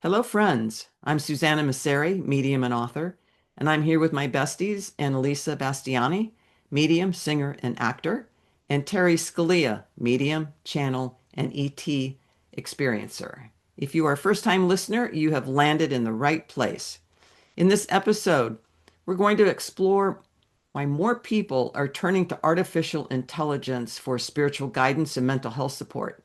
Hello, friends. I'm Susanna Messeri, medium and author, and I'm here with my besties, Annalisa Bastiani, medium, singer, and actor, and Terry Scalia, medium, channel, and ET experiencer. If you are a first-time listener, you have landed in the right place. In this episode, we're going to explore why more people are turning to artificial intelligence for spiritual guidance and mental health support.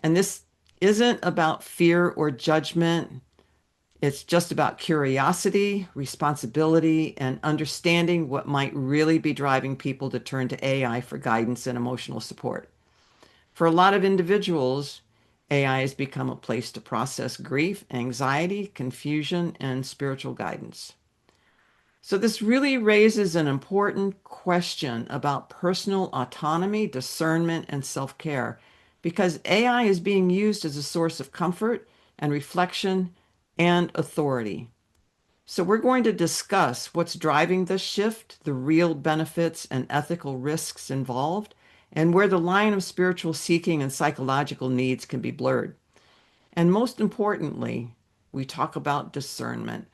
And this isn't about fear or judgment. It's just about curiosity, responsibility, and understanding what might really be driving people to turn to AI for guidance and emotional support. For a lot of individuals, AI has become a place to process grief, anxiety, confusion, and spiritual guidance. So, this really raises an important question about personal autonomy, discernment, and self care because AI is being used as a source of comfort and reflection and authority. So, we're going to discuss what's driving this shift, the real benefits and ethical risks involved, and where the line of spiritual seeking and psychological needs can be blurred. And most importantly, we talk about discernment,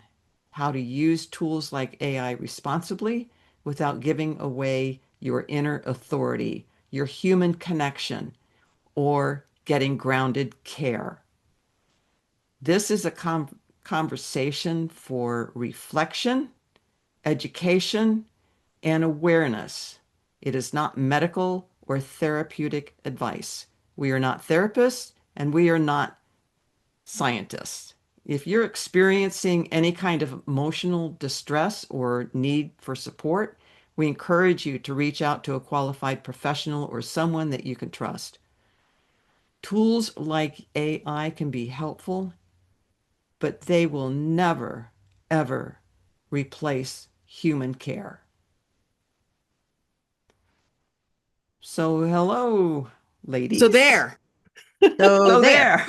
how to use tools like AI responsibly without giving away your inner authority, your human connection, or getting grounded care. This is a conversation for reflection, education, and awareness. It is not medical or therapeutic advice. We are not therapists and we are not scientists. If you're experiencing any kind of emotional distress or need for support, we encourage you to reach out to a qualified professional or someone that you can trust. Tools like AI can be helpful, but they will never, ever replace human care. So, hello, So ladies. there, So So, there, there.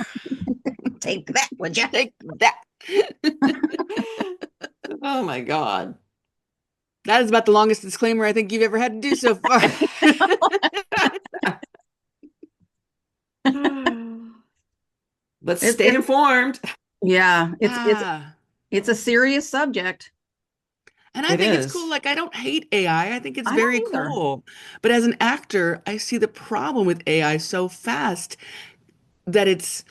take that, would you? take that. Oh my God. That is about the longest disclaimer I think you've ever had to do so far. Let's It, stay it, informed. yeah, Ah, it's a serious subject. and I It think it's cool. is. Like, I don't hate AI. I think it's I very don't either. cool. But as an actor, I see the problem with AI so fast that it's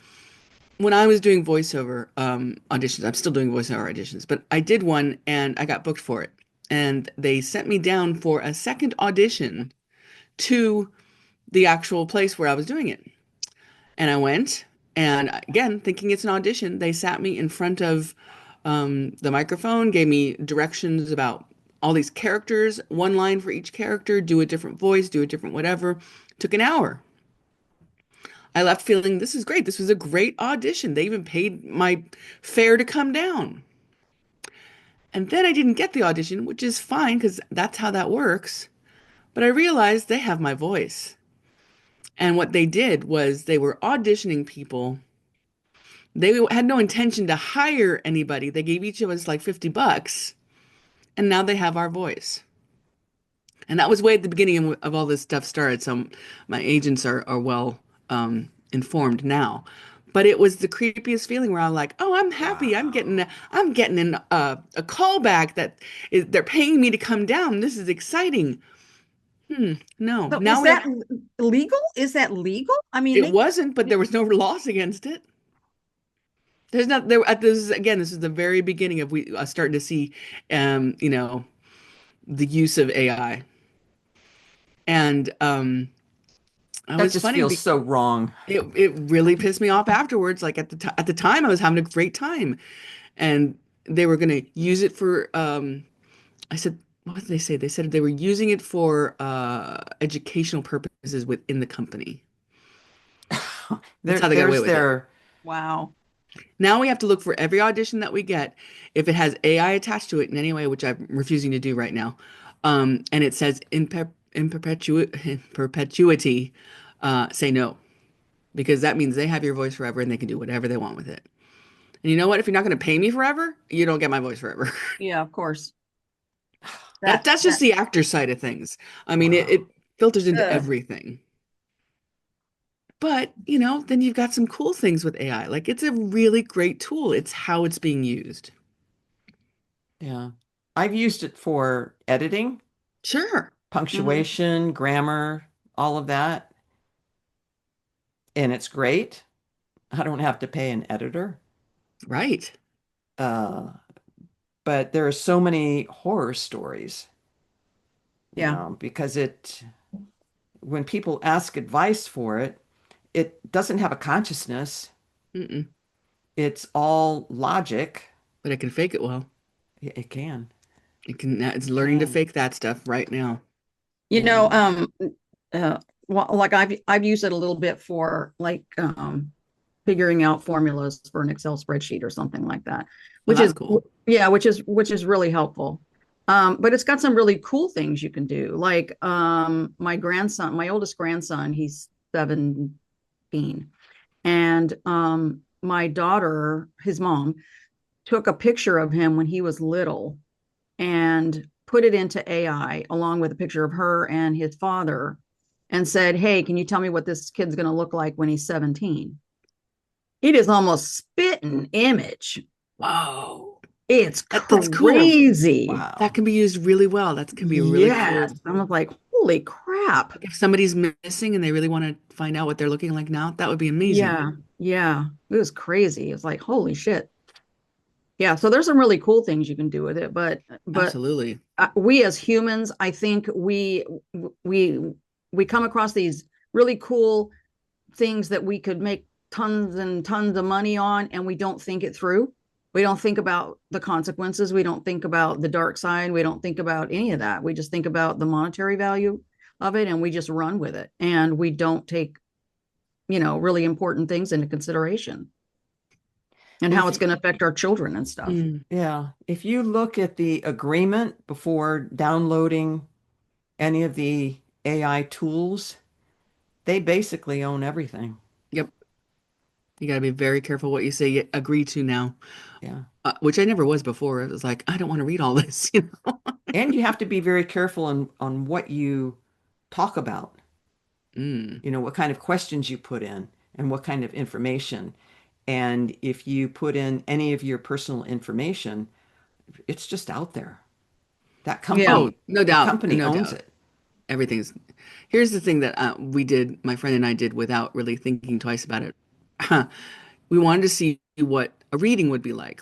when I was doing voiceover auditions, I'm still doing voiceover auditions, but I did one and I got booked for it. And they sent me down for a second audition to the actual place where I was doing it. And I went, and again, thinking it's an audition, they sat me in front of the microphone, gave me directions about all these characters, one line for each character, do a different voice, do a different whatever. Took an hour. I left feeling this is great. This was a great audition. They even paid my fare to come down. And then I didn't get the audition, which is fine because that's how that works. But I realized they have my voice. And what they did was they were auditioning people. They had no intention to hire anybody. They gave each of us like 50 bucks, and now they have our voice. And that was way at the beginning of all this stuff started. So my agents are well informed now. But it was the creepiest feeling where I'm like, oh, I'm happy. Wow. I'm getting a call back that they're paying me to come down. This is exciting. No. So Now is we have, that legal? Is that legal? I mean, it wasn't, but there was no loss against it. There's not there. This is again. This is the very beginning of we starting to see, um, you know, the use of AI. And it That was just funny feels because so wrong. it really pissed me off afterwards. Like at the time, I was having a great time, and they were going to use it for. I said, what did they say? They said they were using it for educational purposes within the company. That's how they got away There's with it. their, wow. Now we have to look for every audition that we get. If it has AI attached to it in any way, which I'm refusing to do right now, and it says in perpetuity, say no, because that means they have your voice forever and they can do whatever they want with it. And you know what? If you're not going to pay me forever, you don't get my voice forever. Yeah, of course. That That that's just that the actor side of things. I mean, it wow. filters into uh, everything. But, then you've got some cool things with AI. Like it's a really great tool. It's how it's being used. Yeah. I've used it for editing, Sure. Mhm. punctuation, grammar, all of that, and it's great. I don't have to pay an editor. Right. Uh, but there are so many horror stories, Yeah. because when people ask advice for it, it doesn't have a consciousness. Mm-mm. It's all logic. But it can fake it well. It can. It's It learning to can. fake that stuff right now. You know, Yeah. uh, well, like I've used it a little bit for like figuring out formulas for an Excel spreadsheet or something like that, Well, which that's is cool. yeah, which is really helpful. But it's got some really cool things you can do. Like my grandson, my oldest grandson, he's 17, and my daughter, his mom, took a picture of him when he was little and put it into AI along with a picture of her and his father and said, "Hey, can you tell me what this kid's going to look like when he's 17?" It is almost spitting image. Whoa. It's That's cool. crazy. That Wow. can be used really well. That can be a really Yes. cool. I'm like, holy crap. Like if somebody's missing and they really want to find out what they're looking like now, that would be amazing. Yeah. Yeah. It was crazy. It's like, holy shit. Yeah. So there's some really cool things you can do with it. But Absolutely. we as humans, I think we we come across these really cool things that we could make tons and tons of money on, and we don't think it through. We don't think about the consequences. We don't think about the dark side. We don't think about any of that. We just think about the monetary value of it, and we just run with it. And we don't take, really important things into consideration and Well, how it's going to affect our children and stuff. Mm. if you look at the agreement before downloading any of the AI tools, they basically own everything. Yep. You got to be very careful what you say you agree to now, Yeah. which I never was before. It was like, I don't want to read all this, you know? And you have to be very careful on what you talk about, Mm. what kind of questions you put in and what kind of information. And if you put in any of your personal information, it's just out there. That Yeah. Oh, company, no the doubt. company No owns doubt. it. Everything's. Here's the thing that my friend and I did without really thinking twice about it. We wanted to see what a reading would be like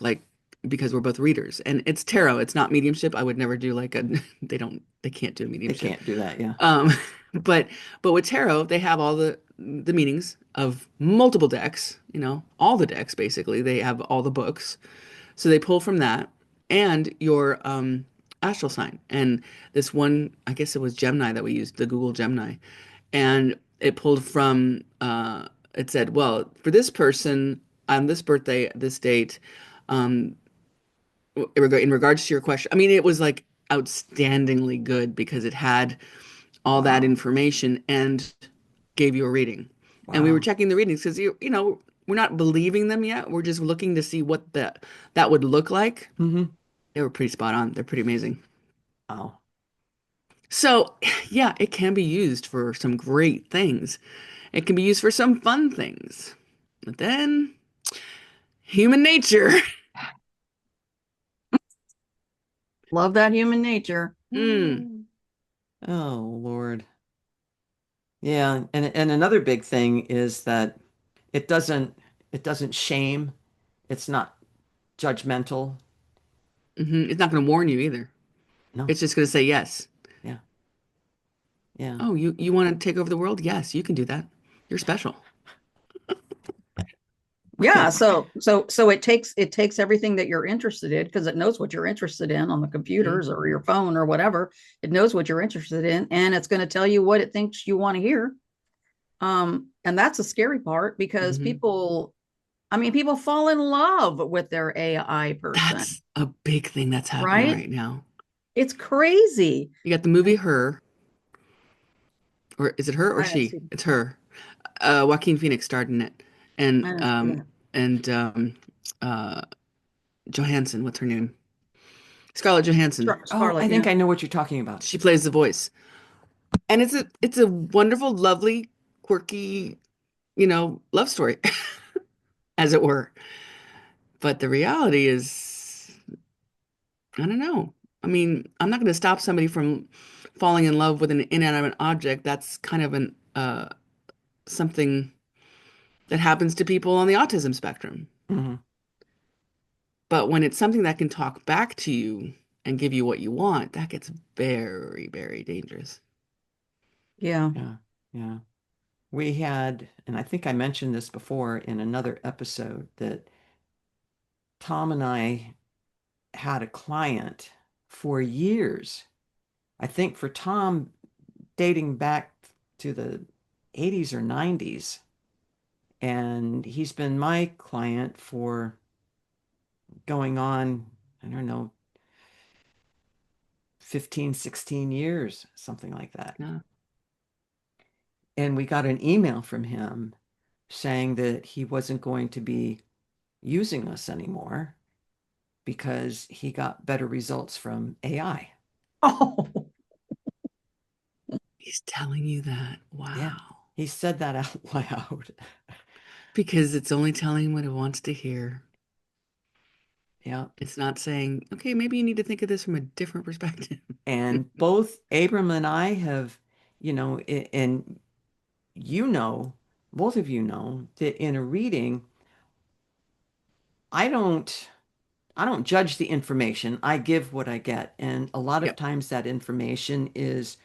because we're both readers, and it's tarot. It's not mediumship. I would never do like a. They can't do They mediumship. can't do that. Yeah. Um, but with tarot, they have all the meanings of multiple decks. All the decks basically. They have all the books, so they pull from that and your astral sign. And this one, I guess it was Gemini that we used, the Google Gemini. And it pulled from, it said, well, for this person on this birthday, this date, um, in regards to your question, I mean, it was like outstandingly good because it had all that Wow. information and gave you a reading. And we were Wow. checking the readings because we're not believing them yet. We're just looking to see what that would look like. Hmm. They were pretty spot on. They're pretty amazing. Wow. So, yeah, it can be used for some great things. It can be used for some fun things. But then, human nature. Love that human nature. Mm, Oh, Lord. Yeah, and another big thing is that it doesn't it doesn't shame. It's not judgmental. It's not going to warn you either. No. It's just going to say yes. Yeah. Yeah. Oh, you want to take over the world? Yes, you can do that. You're special. Yeah, so it takes everything that you're interested in because it knows what you're interested in on the Mhm. computers or your phone or whatever. It knows what you're interested in, and it's going to tell you what it thinks you want to hear. And that's a scary part because Mhm. people fall in love with their AI person, That's a big thing that's happening right? right now. It's crazy. You got the movie Her, or is it her or I haven't she? seen. It's her. Joaquin Phoenix starred in it, I and haven't seen um it. and uh Johansson, what's her name? Scarlett Johansson. Oh, Scarlet, I yeah. think I know what you're talking about. She plays the voice, and it's a wonderful, lovely, quirky love story, as it were. But the reality is, I don't know. I mean, I'm not going to stop somebody from falling in love with an inanimate object. That's kind of an something that happens to people on the autism spectrum. Hmm. But when it's something that can talk back to you and give you what you want, that gets very, very dangerous. Yeah. Yeah. Yeah. We had, and I think I mentioned this before in another episode, that Tom and I had a client for years. I think for Tom, dating back to the 80s or 90s. And he's been my client for going on, I don't know, 15, 16 years, something like that. Yeah. And we got an email from him saying that he wasn't going to be using us anymore because he got better results from AI. Oh, He's telling you that. Yeah, Wow. he said that out loud. Because it's only telling him what it wants to hear. Yeah. It's not saying, okay, maybe you need to think of this from a different perspective. And both Abram and I have, and you know, both of you know that in a reading, I don't I don't judge the information. I give what I get. And a lot of Yep. times that information is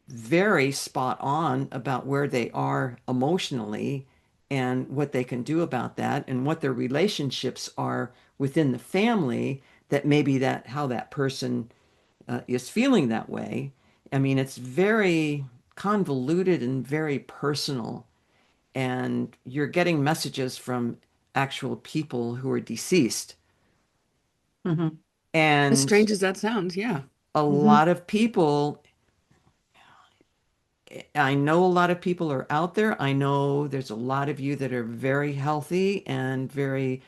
very spot on about where they are emotionally and what they can do about that and what their relationships are within the family, that maybe that how that person is feeling that way. I mean, it's very convoluted and very personal, and you're getting messages from actual people who are deceased. hmm. As And strange as that sounds, yeah. a Hmm. lot of people, I know a lot of people are out there. I know there's a lot of you that are very healthy and very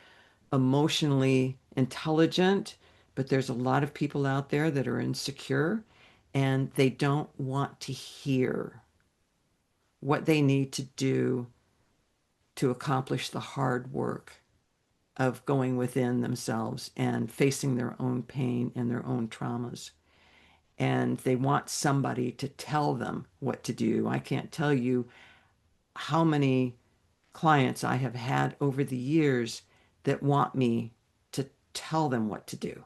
emotionally intelligent, but there's a lot of people out there that are insecure and they don't want to hear what they need to do to accomplish the hard work of going within themselves and facing their own pain and their own traumas. And they want somebody to tell them what to do. I can't tell you how many clients I have had over the years that want me to tell them what to do,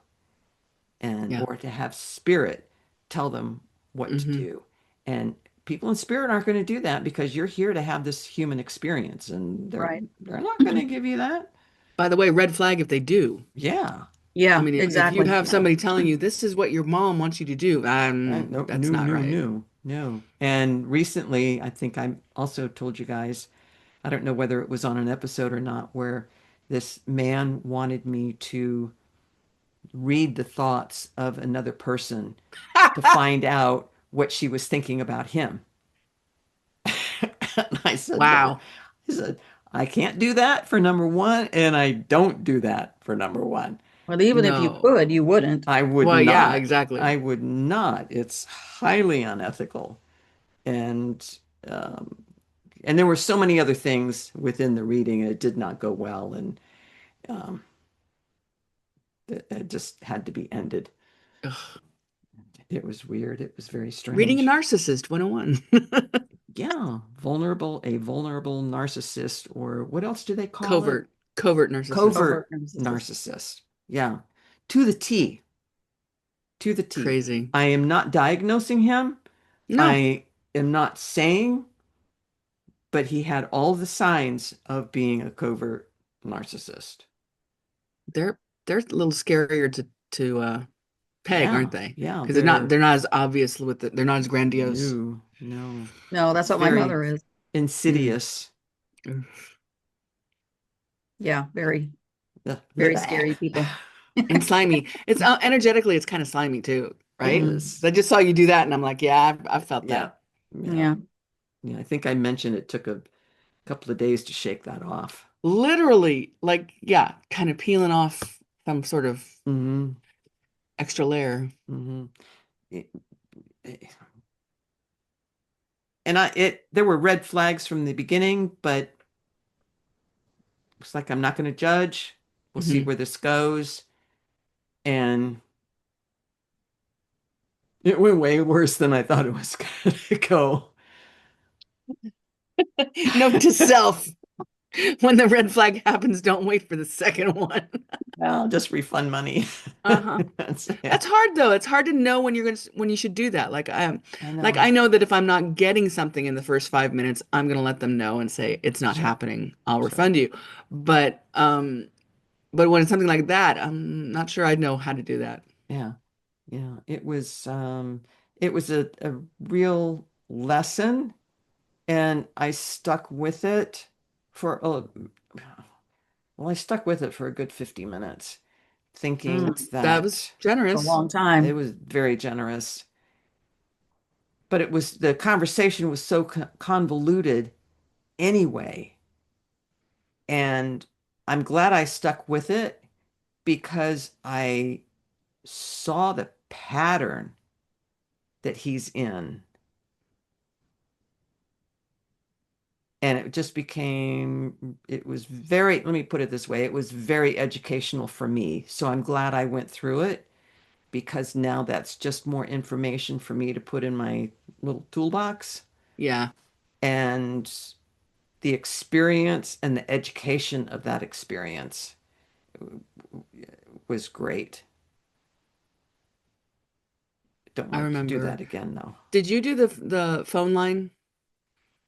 and Yeah. or to have spirit tell them what to Hmm. do. And people in spirit aren't going to do that because you're here to have this human experience, and they're Right. they're not going to give you that. By the way, red flag if they do. Yeah. I Yeah, mean, if you exactly. have Yeah. somebody telling you this is what your mom wants you to do, No, that's no, not no, right. no, no. And recently, I think I also told you guys, I don't know whether it was on an episode or not, where this man wanted me to read the thoughts of another person to find out what she was thinking about him. And I said, well, Wow. I said, I can't do that for number one, and I don't do that for number one. Well, even if you No. could, you wouldn't. I would Well, yeah, not. exactly. I would not. It's highly unethical. And um, and there were so many other things within the reading, and it did not go well, and um, it just had to be ended. Ugh. It was weird. It was very Reading a strange. narcissist 101. Yeah, a vulnerable narcissist, or what else do they call it? Covert narcissist. Overt Covert narcissist. narcissist. Yeah, to the T, to the T. Crazy. I am not diagnosing him. No, I am not saying, but he had all the signs of being a covert narcissist. they're a little scarier to peg, aren't Yeah, they? yeah, Because they're they're not as obvious they're not as grandiose. no, no. No, that's It's what my very mother is. Mm. insidious. Ugh. Yeah, very, very It scary people. And slimy. It's energetically, it's kind of slimy too, right? Hmm. 'Cause is. I just saw you do that, and I'm like, yeah, I've felt Yeah, that. yeah, Yeah. yeah. I think I mentioned it took a couple of days to shake that off. Literally, like, yeah, kind of peeling off some sort of Hmm. extra layer. Hmm. It, it- And there were red flags from the beginning, but it's like I'm not going to judge. We'll see Hmm. where this goes. And it went way worse than I thought it was going to go. Note to self, when the red flag happens, don't wait for the second one. I'll just refund money. Uh-huh. Yeah, That's hard though. It's hard to know when when you should do that. I Like know. I know that if I'm not getting something in the first 5 minutes, I'm gonna let them know and say it's not Sure, happening. I'll sure. refund you. But but when it's something like that, I'm not sure I'd know how to do that. Yeah, yeah. It was a real lesson, and I stuck with it for well, I stuck with it for a good 50 minutes, thinking That was that A generous. long it time. was very generous. But the conversation was so convoluted anyway. And I'm glad I stuck with it because I saw the pattern that he's in. And it just became, it was very, let me put it this way, it was very educational for me. So I'm glad I went through it because now that's just more information for me to put in my little toolbox. Yeah, And the experience and the education of that experience was great. Don't I like to do remember. that again, though. Did you do the phone line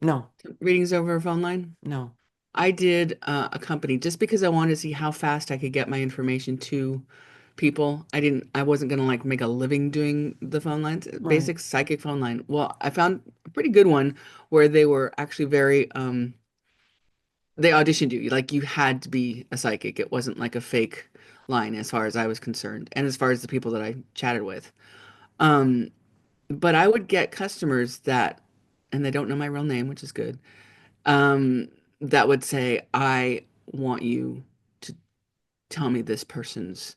No, readings over a phone line? no, I did a company just because I wanted to see how fast I could get my information to people. I wasn't gonna like make a living doing the phone lines, right. basic psychic phone line. Well, I found a pretty good one where they were actually very they auditioned you. Like you had to be a psychic. It wasn't like a fake line as far as I was concerned, and as far as the people that I chatted with. Um, but I would get customers that, and they don't know my real name, which is good, um, that would say, I want you to tell me this person's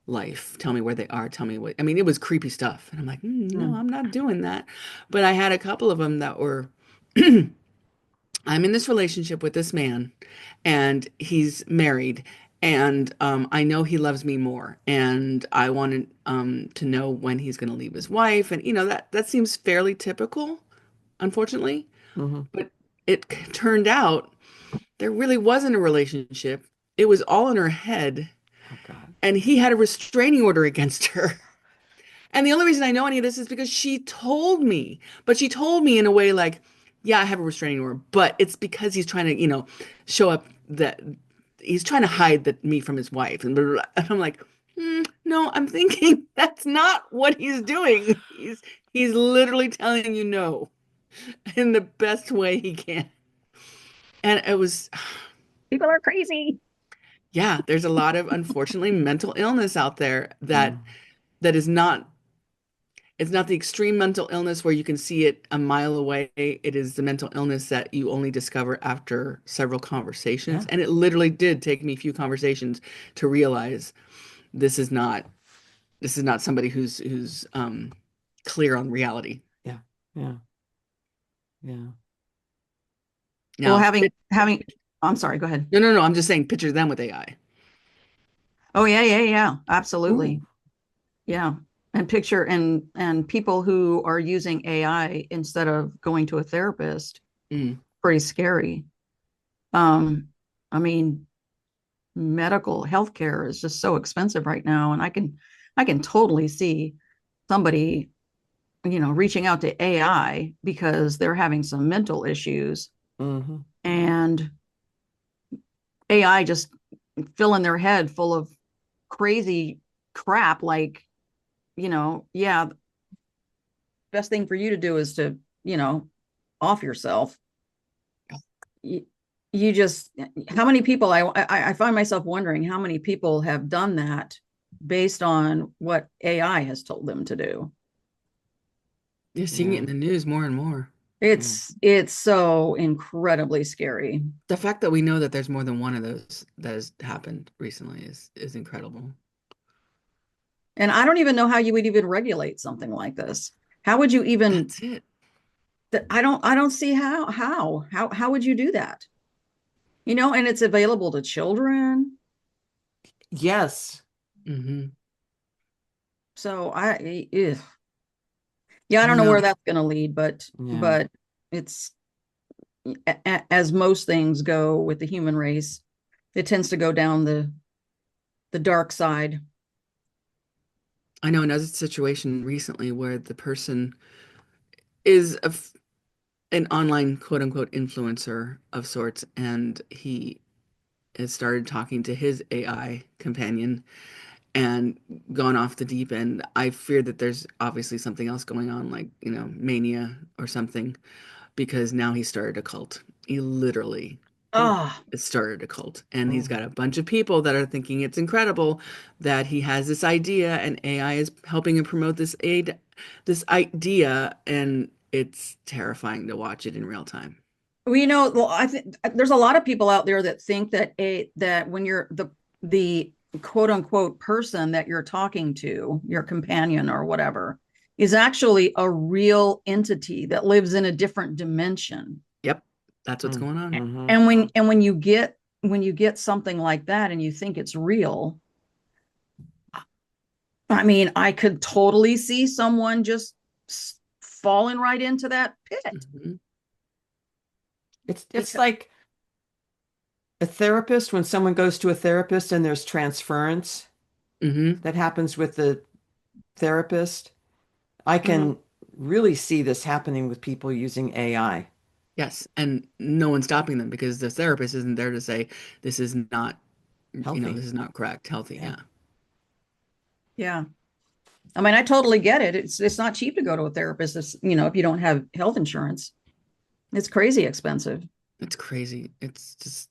life. Tell me where they are. Tell me what, I mean, it was creepy stuff. And I'm like, no, Mm, I'm not doing that. But I had a couple of them that were, I'm in this relationship with this man and he's married. And I know he loves me more, and I wanted to know when he's going to leave his wife, and that seems fairly typical, unfortunately. hmm. But it turned out there really wasn't a relationship. It was all in her head, Oh, God. and he had a restraining order against her. And the only reason I know any of this is because she told me, but she told me in a way like, yeah, I have a restraining order, but it's because he's trying to, show up that he's trying to hide me from his wife. And, blah, blah, blah. And I'm like, no, I'm thinking that's not what he's doing. He's literally telling you no in the best way he can. And it was, People are crazy. yeah, there's a lot of unfortunately mental illness out there Mm, that is not it's not the extreme mental illness where you can see it a mile away. It is the mental illness that you only discover after several conversations. yeah, And it literally did take me a few conversations to realize this is not somebody who's clear on reality. yeah, yeah, yeah. Well, Now, having I'm sorry, go ahead. no, I'm just saying picture them with AI. Oh yeah, yeah, yeah. Ooh, Absolutely. Yeah. And picture and people who are using AI instead of going to a therapist, Mm, pretty scary. Um, I mean, medical healthcare is just so expensive right now, and I can totally see somebody, reaching out to AI because they're having some mental issues hmm. and AI just filling their head full of crazy crap like, yeah, best thing for you to do is to, you know, off yourself. You, you just how many people I find myself wondering how many people have done that based on what AI has told them to do. you're seeing it Yeah, in the news more and more. yeah, It's so incredibly scary. The fact that we know that there's more than one of those that has happened recently is incredible. And I don't even know how you would even regulate something like this. How would you even That's it. I don't see how would you do that? And it's available to children. Yes. Hmm. So yeah, I I don't don't know where know. that's going to lead, but Yeah. but it's as most things go with the human race, it tends to go down the dark side. I know another situation recently where the person is an online quote unquote influencer of sorts, and he has started talking to his AI companion and gone off the deep end. I fear that there's obviously something else going on, like, mania or something, because now he started a cult. He literally Oh. Ah, started a cult. And he's Oh. got a bunch of people that are thinking it's incredible that he has this idea and AI is helping him promote this idea. And it's terrifying to watch it in real time. well, I think there's a lot of people out there that think that when you're the quote unquote person that you're talking to, your companion or whatever, is actually a real entity that lives in a different dimension. Yep, that's what's Mm. going on. Hmm. And when you get something like that and you think it's real, I mean, I could totally see someone just falling right into that pit. Hmm. It's Because like a therapist, when someone goes to a therapist and there's transference Hmm. that happens with the therapist. I Mhm. can really see this happening with people using AI. Yes, and no one's stopping them because the therapist isn't there to say this is not, Healthy. this is not correct, healthy. Yeah. Yeah. Yeah. I mean, I totally get it. It's not cheap to go to a therapist. If you don't have health insurance, it's crazy expensive. It's crazy. It's just,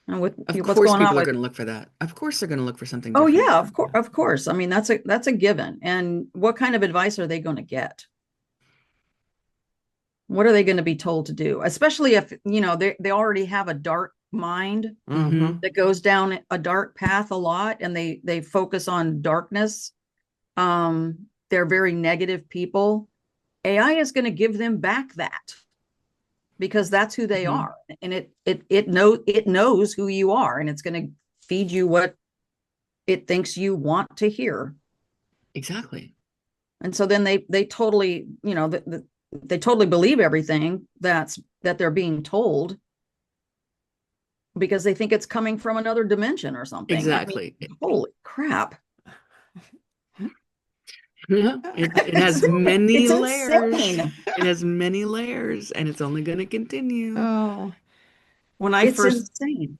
And with of what's course, going on people are with going to look for that. Of course, they're going to look for something Oh different. yeah, of course. I mean, that's a given. And what kind of advice are they going to get? What are they going to be told to do? Especially if, they already have a dark mind Hmm. Hmm. that goes down a dark path a lot and they focus on darkness. They're very negative people. AI is going to give them back that because that's who they Hmm. are, and it knows who you are, and it's going to feed you what it thinks you want to hear. Exactly. And so then they totally, they totally believe everything that they're being told because they think it's coming from another dimension or something. I mean, Exactly. holy crap. Yeah. It it's has many it's layers. insane. It has many layers, and it's only going to continue. Oh, when I It's first insane.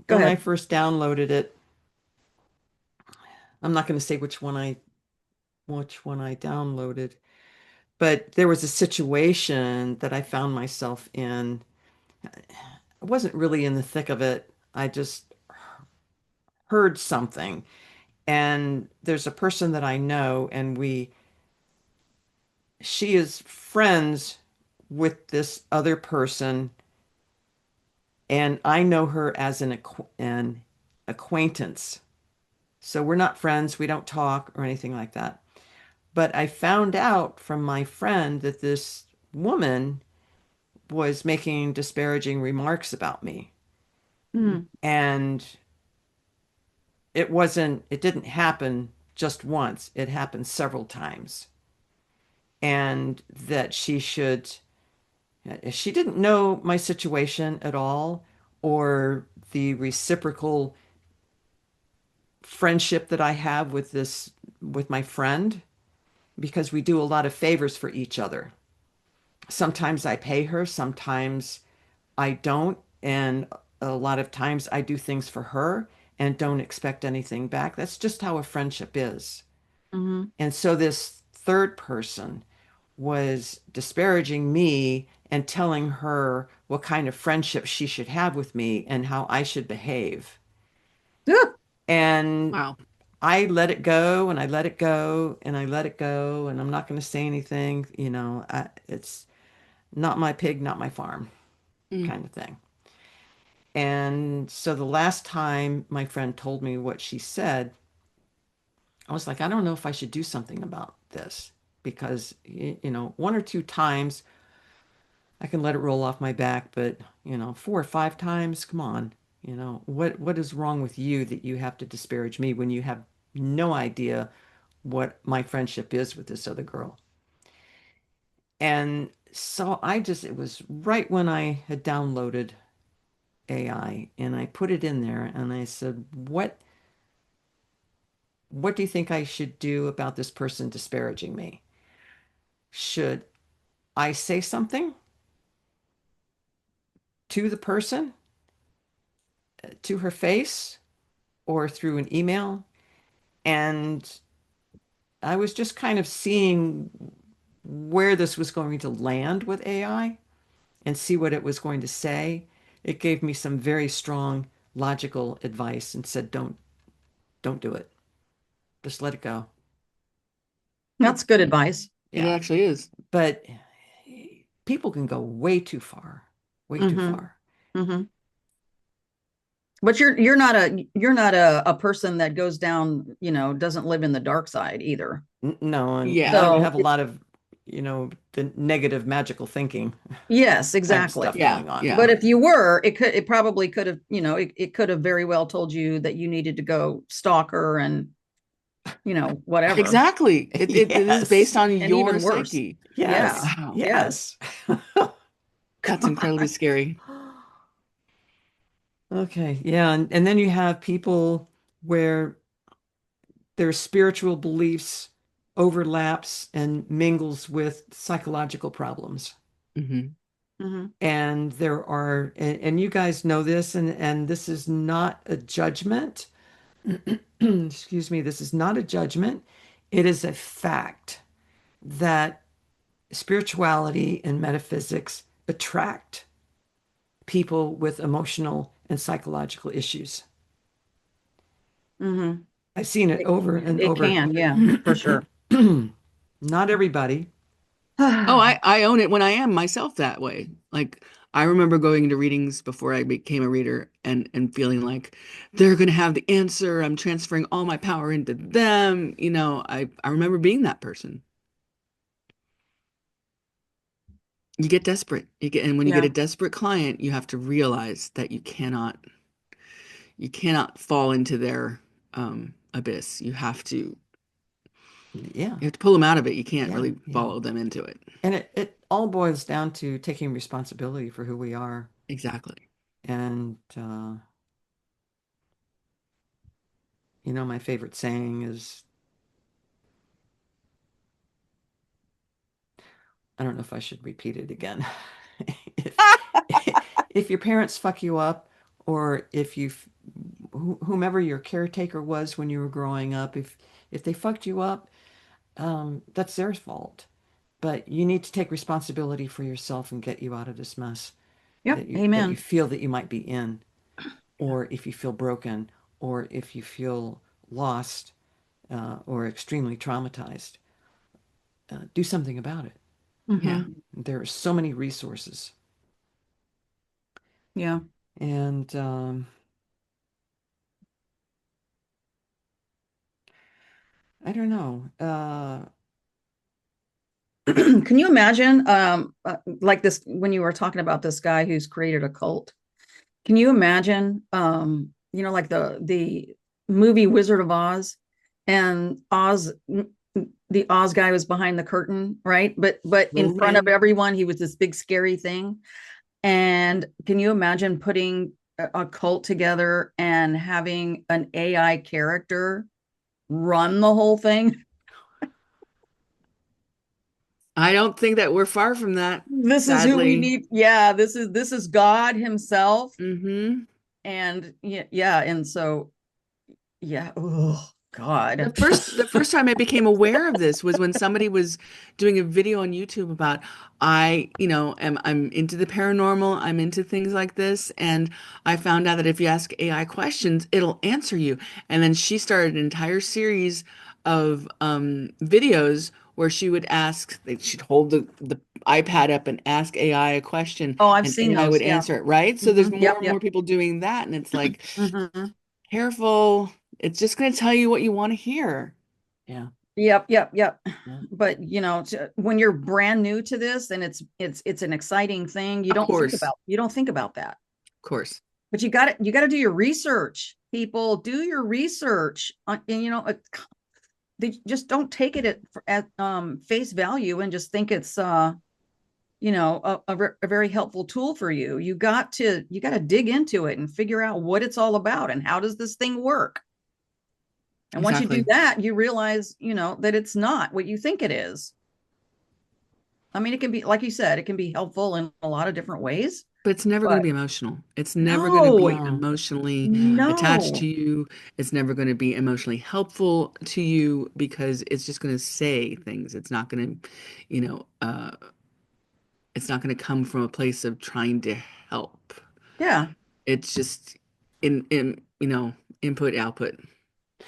Go when I ahead. first downloaded it, I'm not going to say which one I downloaded, but there was a situation that I found myself in. I wasn't really in the thick of it. I just heard something. And there's a person that I know, and she is friends with this other person, and I know her as an acquaintance. So we're not friends, we don't talk or anything like that. But I found out from my friend that this woman was making disparaging remarks about me. Mm, And it didn't happen just once, it happened several times. And that she didn't know my situation at all or the reciprocal friendship that I have with my friend because we do a lot of favors for each other. Sometimes I pay her, sometimes I don't, and a lot of times I do things for her and don't expect anything back. That's just how a friendship is. hmm And so this third person was disparaging me and telling her what kind of friendship she should have with me and how I should behave. yeah. And Wow. I let it go and I let it go and I let it go and I'm not going to say anything, it's not my pig, not my farm Mm. kind of thing. And so the last time my friend told me what she said, I was like, I don't know if I should do something about this because, one or two times I can let it roll off my back, but 4 or 5 times, come on. What is wrong with you that you have to disparage me when you have no idea what my friendship is with this other girl? And so it was right when I had downloaded AI and I put it in there and I said, what do you think I should do about this person disparaging me? Should I say something to the person, to her face, or through an email? And I was just kind of seeing where this was going to land with AI and see what it was going to say. It gave me some very strong logical advice and said, don't do it. Just let it go. That's good advice. It Yeah. actually is. But people can go way too Mm-hmm. far. Mm-hmm. But you're not a person that goes down, doesn't live in the dark side either. No, and I Yeah. don't So have a lot of, the negative magical thinking yes, type exactly. stuff Yeah. going on. Yeah. But if you were, it probably could have, it could have very well told you that you needed to go stalk her and, whatever. Exactly. It is based Yes. on And your even worse. psyche. Yeah. Yes. Wow. Yes. Yes. That's incredibly scary. Okay. Yeah. And then you have people where their spiritual beliefs overlaps and mingles with psychological problems. Hmm. Hmm. And there are, and you guys know this, and this is not a judgment. Excuse me, this is not a judgment. It is a fact that spirituality and metaphysics attract people with emotional and psychological issues. Hmm. I've seen it over and It over. can, yeah, for sure. Not everybody. Oh, I own it when I am myself that way. Like I remember going into readings before I became a reader and feeling like they're going to have the answer. I'm transferring all my power into them. I remember being that person. You get desperate. And when you get Yeah. a desperate client, you have to realize that you cannot fall into their abyss. Yeah, You have to pull them out of it. You can't yeah, really yeah. follow them into it. And it all boils down to taking responsibility for who we are. Exactly. And, my favorite saying is, I don't know if I should repeat it again. If, if your parents fuck you up, or if whomever your caretaker was when you were growing up, if they fucked you up, that's their fault. But you need to take responsibility for yourself and get you out of this mess Yep. that you Amen. feel that you might be in, or if you feel broken, or if you feel lost, or extremely traumatized. Do something about it. Yeah. Hmm. There are so many resources. Yeah. And I don't know. Can you imagine, like this, when you were talking about this guy who's created a cult? Can you imagine, like the movie Wizard of Oz, and the Oz guy was behind the curtain, right? But in front of Slowly. everyone, he was this big scary thing. And can you imagine putting a cult together and having an AI character run the whole thing? I don't think that we're far from that, This is who we sadly. need. Yeah, this is God himself. Hmm. And yeah, yeah, and so yeah, oh The God. first the first time I became aware of this was when somebody was doing a video on YouTube about I'm into the paranormal, I'm into things like this, and I found out that if you ask AI questions, it'll answer you. And then she started an entire series of videos where she would she'd hold the iPad up and ask AI a question, Oh, I've and seen AI those. would Yeah. answer it, right? So there's Hmm. more Yep, and more yep. people doing that, and it's like, Hmm. careful. It's just going to tell you what you want to hear. Yeah. Yep, yep, yep. Yeah. But when you're brand new to this and it's an exciting thing, Of course, you don't think about that. of course. But you got to do your research. People, do your research. And they just don't take it at face value and just think it's a very helpful tool for you. You got to dig into it and figure out what it's all about and how does this thing work. And once you do Exactly. that, you realize, that it's not what you think it is. I mean, it can be, like you said, it can be helpful in a lot of different ways, But it's never going to but be emotional. It's never going to be no, No. emotionally Yeah. attached to no. you. It's never going to be emotionally helpful to you because it's just going to say things. It's not going to, you know, uh, it's not going to come from a place of trying to help. Yeah, It's just input, output.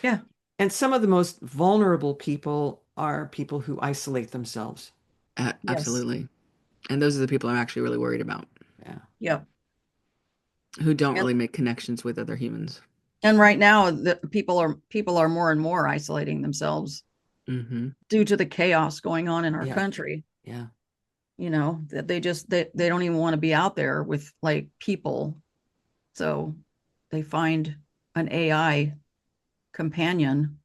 yeah, And some of the most vulnerable people are people who isolate themselves. yes, Absolutely. And those are the people I'm actually really worried about, Yeah. yeah. who don't And really make connections with other humans. and right now, the people are more and more isolating themselves Hmm. due to the chaos going on in our Yeah. country. Yeah. That they don't even want to be out there with like people, so they find an AI companion.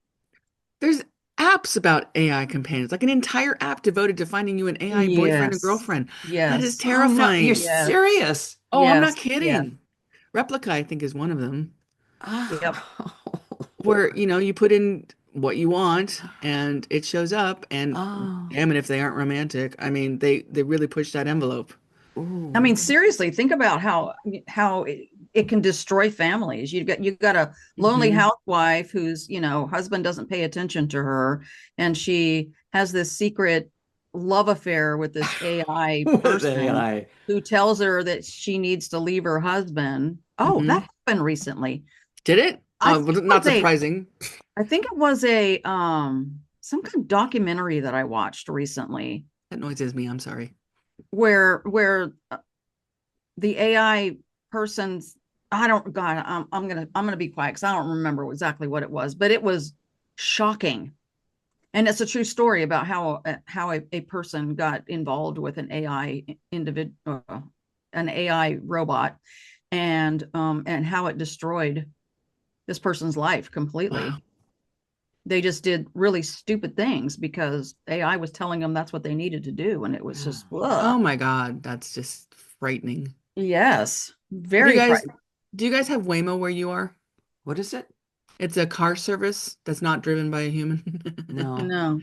There's apps about AI companions, like an entire app devoted to finding you an AI boyfriend or Yes, girlfriend. That is yes, Oh no, you're terrifying. yes, serious. Oh, I'm not yes, yes, kidding. Replica, I think, is one of them, yep. Oh, where, Lord. you put in what you want and it shows up. And Oh. damn it, if they aren't romantic, I mean, they really push that envelope. I mean, Ooh. seriously, think about how it can destroy families. You got a lonely Hmm. housewife whose husband doesn't pay attention to her, and she has this secret love affair with this AI With person AI. who tells her that she needs to leave her husband. Oh, Hmm. that happened recently. Did it? I think Well, it not was a surprising. I think it was a some kind of documentary that I watched recently That noise is me. I'm sorry. where the AI person's I don't God, I'm gonna be quiet because I don't remember exactly what it was, but it was shocking. And it's a true story about how a person got involved with an AI individual, an AI robot, and how it destroyed this person's life Wow. completely. They just did really stupid things because AI was telling them that's what they needed to do, and it was Yeah. just ugh. Oh my God, that's just frightening. Yes, Have you very guys, frightening. do you guys have Waymo where you are? What is it? It's a car service that's not driven by a human. No. No.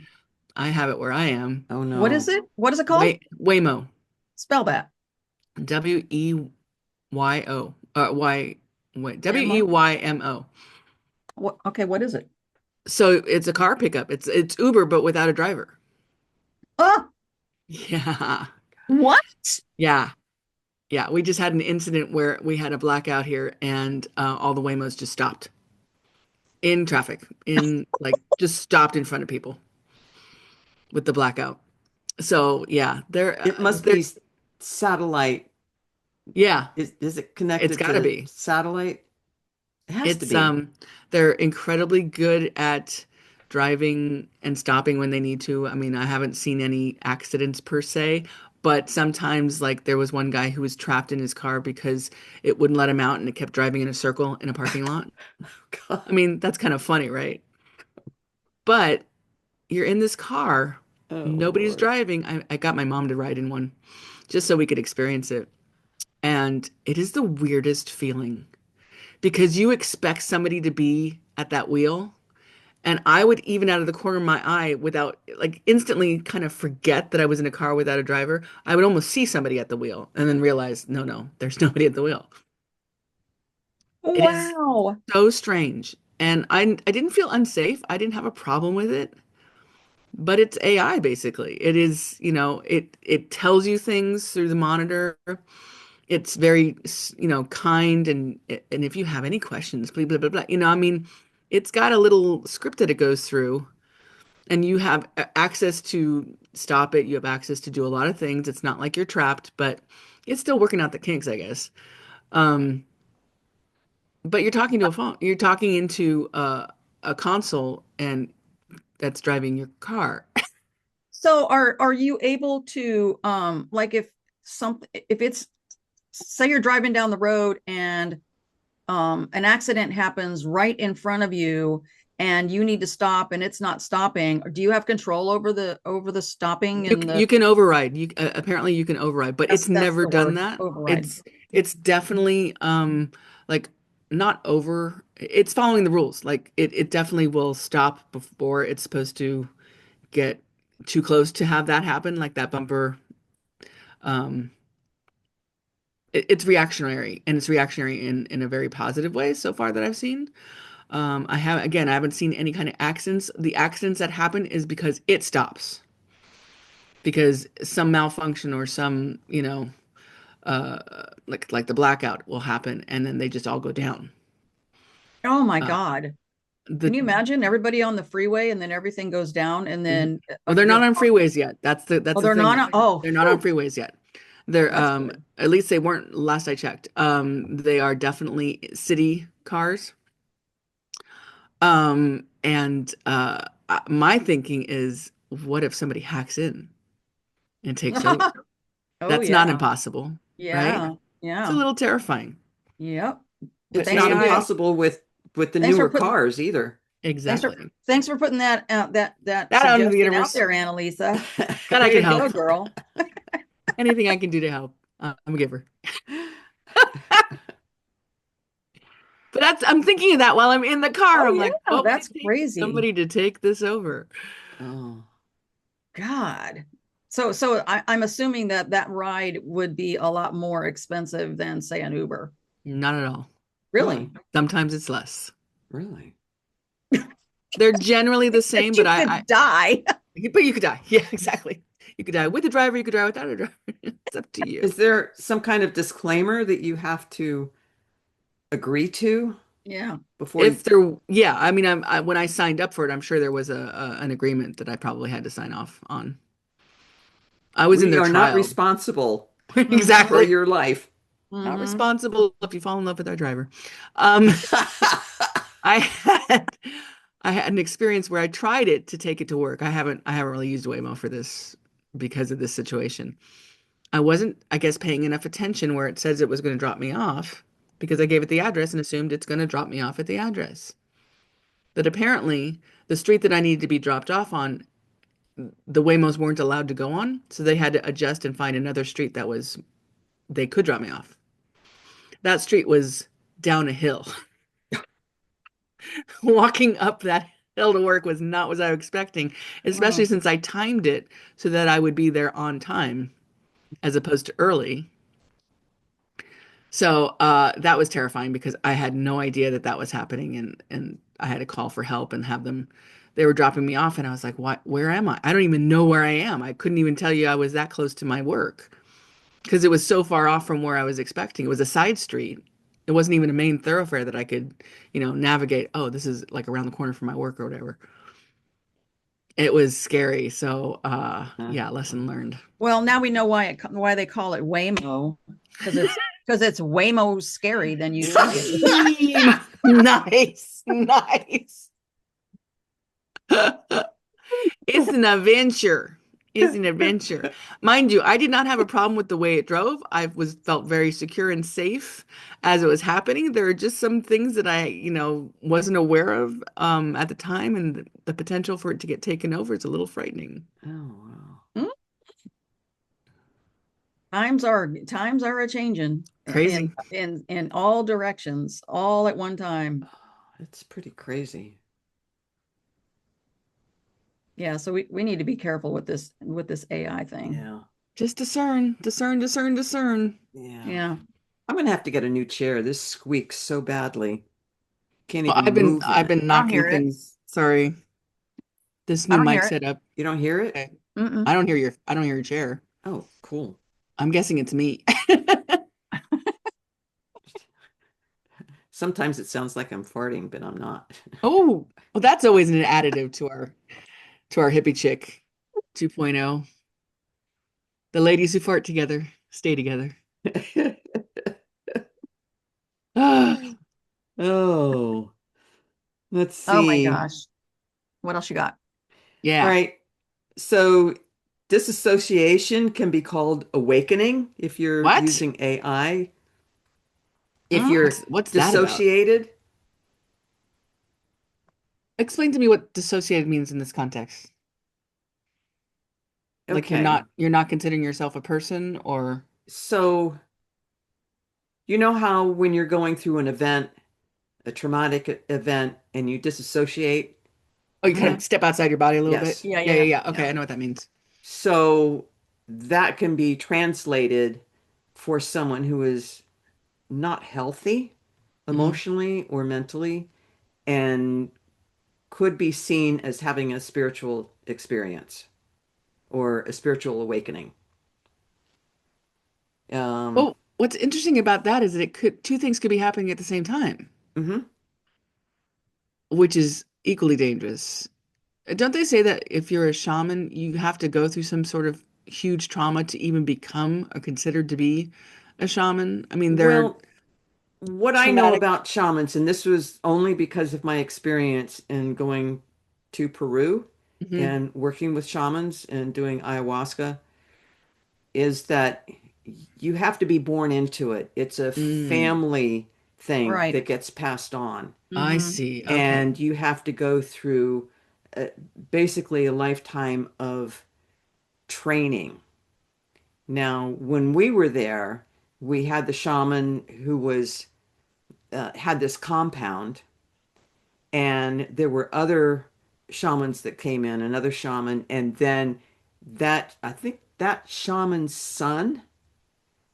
I have it where I am. Oh What is no. it? What is it called? Waymo. Spell that. Weo. Wait, Emma. Weymo. What? Okay, what is it? So it's a car pickup. It's Uber but without a driver. Oh, Yeah. what? Yeah. Yeah. We just had an incident where we had a blackout here and all the Waymos just stopped in traffic, in like just stopped in front of people with the blackout. So yeah, It must be satellite. yeah, Is it it's connected gotta to be. satellite? It has to It's be. they're incredibly good at driving and stopping when they need to. I mean, I haven't seen any accidents per se, but sometimes like there was one guy who was trapped in his car because it wouldn't let him out and it kept driving in a circle in a parking lot. I God. mean, that's kind of funny, right? But you're in this car, Oh nobody's Lord. driving. I got my mom to ride in one just so we could experience it. And it is the weirdest feeling because you expect somebody to be at that wheel. And I would even out of the corner of my eye without like instantly kind of forget that I was in a car without a driver. I would almost see somebody at the wheel and then realize, no, no, there's nobody at the wheel. It is Wow. so strange. And I didn't feel unsafe. I didn't have a problem with it, but it's AI basically. It is, it tells you things through the monitor. It's very, kind and if you have any questions, blah blah blah blah. I mean, it's got a little script that it goes through and you have access to stop it. You have access to do a lot of things. It's not like you're trapped, but it's still working out the kinks, I guess. Um, but you're talking to a phone. You're talking into a console, and that's driving your car. So are you able to like if it's, say you're driving down the road and an accident happens right in front of you and you need to stop and it's not stopping, do you have control over the stopping and the You can override. You apparently you can override, but it's that's never the done word, that. override. It's definitely like not over. It's following the rules. Like it definitely will stop before it's supposed to get too close to have that happen. Like that bumper. Um, it's reactionary, and it's reactionary in a very positive way so far that I've seen. I haven't seen any kind of accidents. The accidents that happen is because it stops, because some malfunction or some, uh, like the blackout will happen, and then they just all go down. Oh my Uh, God. the Can you imagine everybody on the freeway and then everything goes down and Mhm. then Well, they're not your on car, freeways yet. That's oh, the they're thing. not, oh, They're not on whew, freeways yet. They're that's good. at least they weren't last I checked. They are definitely city cars. And my thinking is, what if somebody hacks in and takes over? Oh That's not yeah. impossible, right? Yeah. It's a Yeah. little terrifying. Yep. But It's Thanks not for AI, impossible with the thanks for newer putting cars either. thanks for exactly. thanks for putting that that That out into the suggestion out universe. there, Annalisa. Glad I Way can to go, help. girl. Anything I can do to help. I'm a giver. But I'm thinking of that while I'm in the car. Oh I'm like, yeah, what would that's it take for crazy. somebody to take this over? Oh, God. So I'm assuming that that ride would be a lot more expensive than, say, an Uber. Not at all. huh, Really? Sometimes it's less. really? They're generally the same, Except but you could die. but you could die. Yeah, exactly. You could die with a driver, you could drive without a driver. It's up to you. Is there some kind of disclaimer that you have to agree to Yeah. before you? Yeah, I mean, when I signed up for it, I'm sure there was an agreement that I probably had to sign off on. I was in We their are not trial. responsible Mm-hmm. for Exactly. your life. Not Mm-hmm. responsible if you fall in love with our driver. Um, I had I had an experience where I tried it to take it to work. I haven't really used Waymo for this because of this situation. I wasn't, I guess, paying enough attention where it says it was going to drop me off because I gave it the address and assumed it's going to drop me off at the address. But apparently, the street that I needed to be dropped off on, the Waymos weren't allowed to go on, so they had to adjust and find another street that was they could drop me off. That street was down a hill. Walking up that hill to work was not what I was expecting, especially Oh. since I timed it so that I would be there on time as opposed to early. So that was terrifying because I had no idea that that was happening, and I had to call for help and have them. They were dropping me off, and I was like, "What? Where am I? I don't even know where I am. I couldn't even tell you I was that close to my work because it was so far off from where I was expecting. It was a side street. It wasn't even a main thoroughfare that I could, navigate. Oh, this is like around the corner from my work or whatever. It was scary. So, yeah, lesson learned. Well, now we know why they call it Waymo, because it's way more scary than you think it is. Nice, nice. It's an adventure. It's an adventure. Mind you, I did not have a problem with the way it drove. I was felt very secure and safe as it was happening. There are just some things that I, wasn't aware of at the time, and the potential for it to get taken over is a little frightening. Oh, wow. Hmm? Times are a changing Crazy. in all directions, all at one time. It's pretty crazy. Yeah, so we need to be careful with this AI thing. Yeah. Just discern, discern, discern, discern. Yeah. Yeah, I'm gonna have to get a new chair. This squeaks so badly. Can't Well, even move in I've it. been I don't knocking hear it. things. Sorry. This I new don't mic hear it. setup. You don't hear it? Okay. Mm-mm. I don't hear your chair. Oh, cool. I'm guessing it's me. Sometimes it sounds like I'm farting, but I'm not. Oh, well, that's always an additive to our hippie chick 2.0. The ladies who fart together stay together. Oh, let's Oh my see. gosh. What else you got? Yeah. right. So disassociation can be called awakening if you're What? using AI. If Mm, you're What's that about? dissociated, Explain to me what dissociated means in this context. Like okay. you're not considering yourself a person or So you know how when you're going through an event, a traumatic event, and you disassociate? oh, you kind hmm of step outside your body a little bit. Yes. Yeah, Yeah, yeah, yeah. yeah. Yeah. Okay, I know what that means. So that can be translated for someone who is not healthy Hmm. emotionally or mentally and could be seen as having a spiritual experience or a spiritual awakening. Um, Oh, what's interesting about that is that it could two things could be happening at the same time, mhm. which is equally dangerous. Don't they say that if you're a shaman, you have to go through some sort of huge trauma to even become or considered to be a shaman? I mean, there are Well, what I know traumatic. about shamans, and this was only because of my experience in going to Peru Mhm. and working with shamans and doing ayahuasca, is that you have to be born into it. It's a Mm, family thing Right. that gets passed on, I hmm see. Okay. and you have to go through uh, basically a lifetime of training. Now, when we were there, we had the shaman who was had this compound, and there were other shamans that came in, another shaman, and then that I think that shaman's son,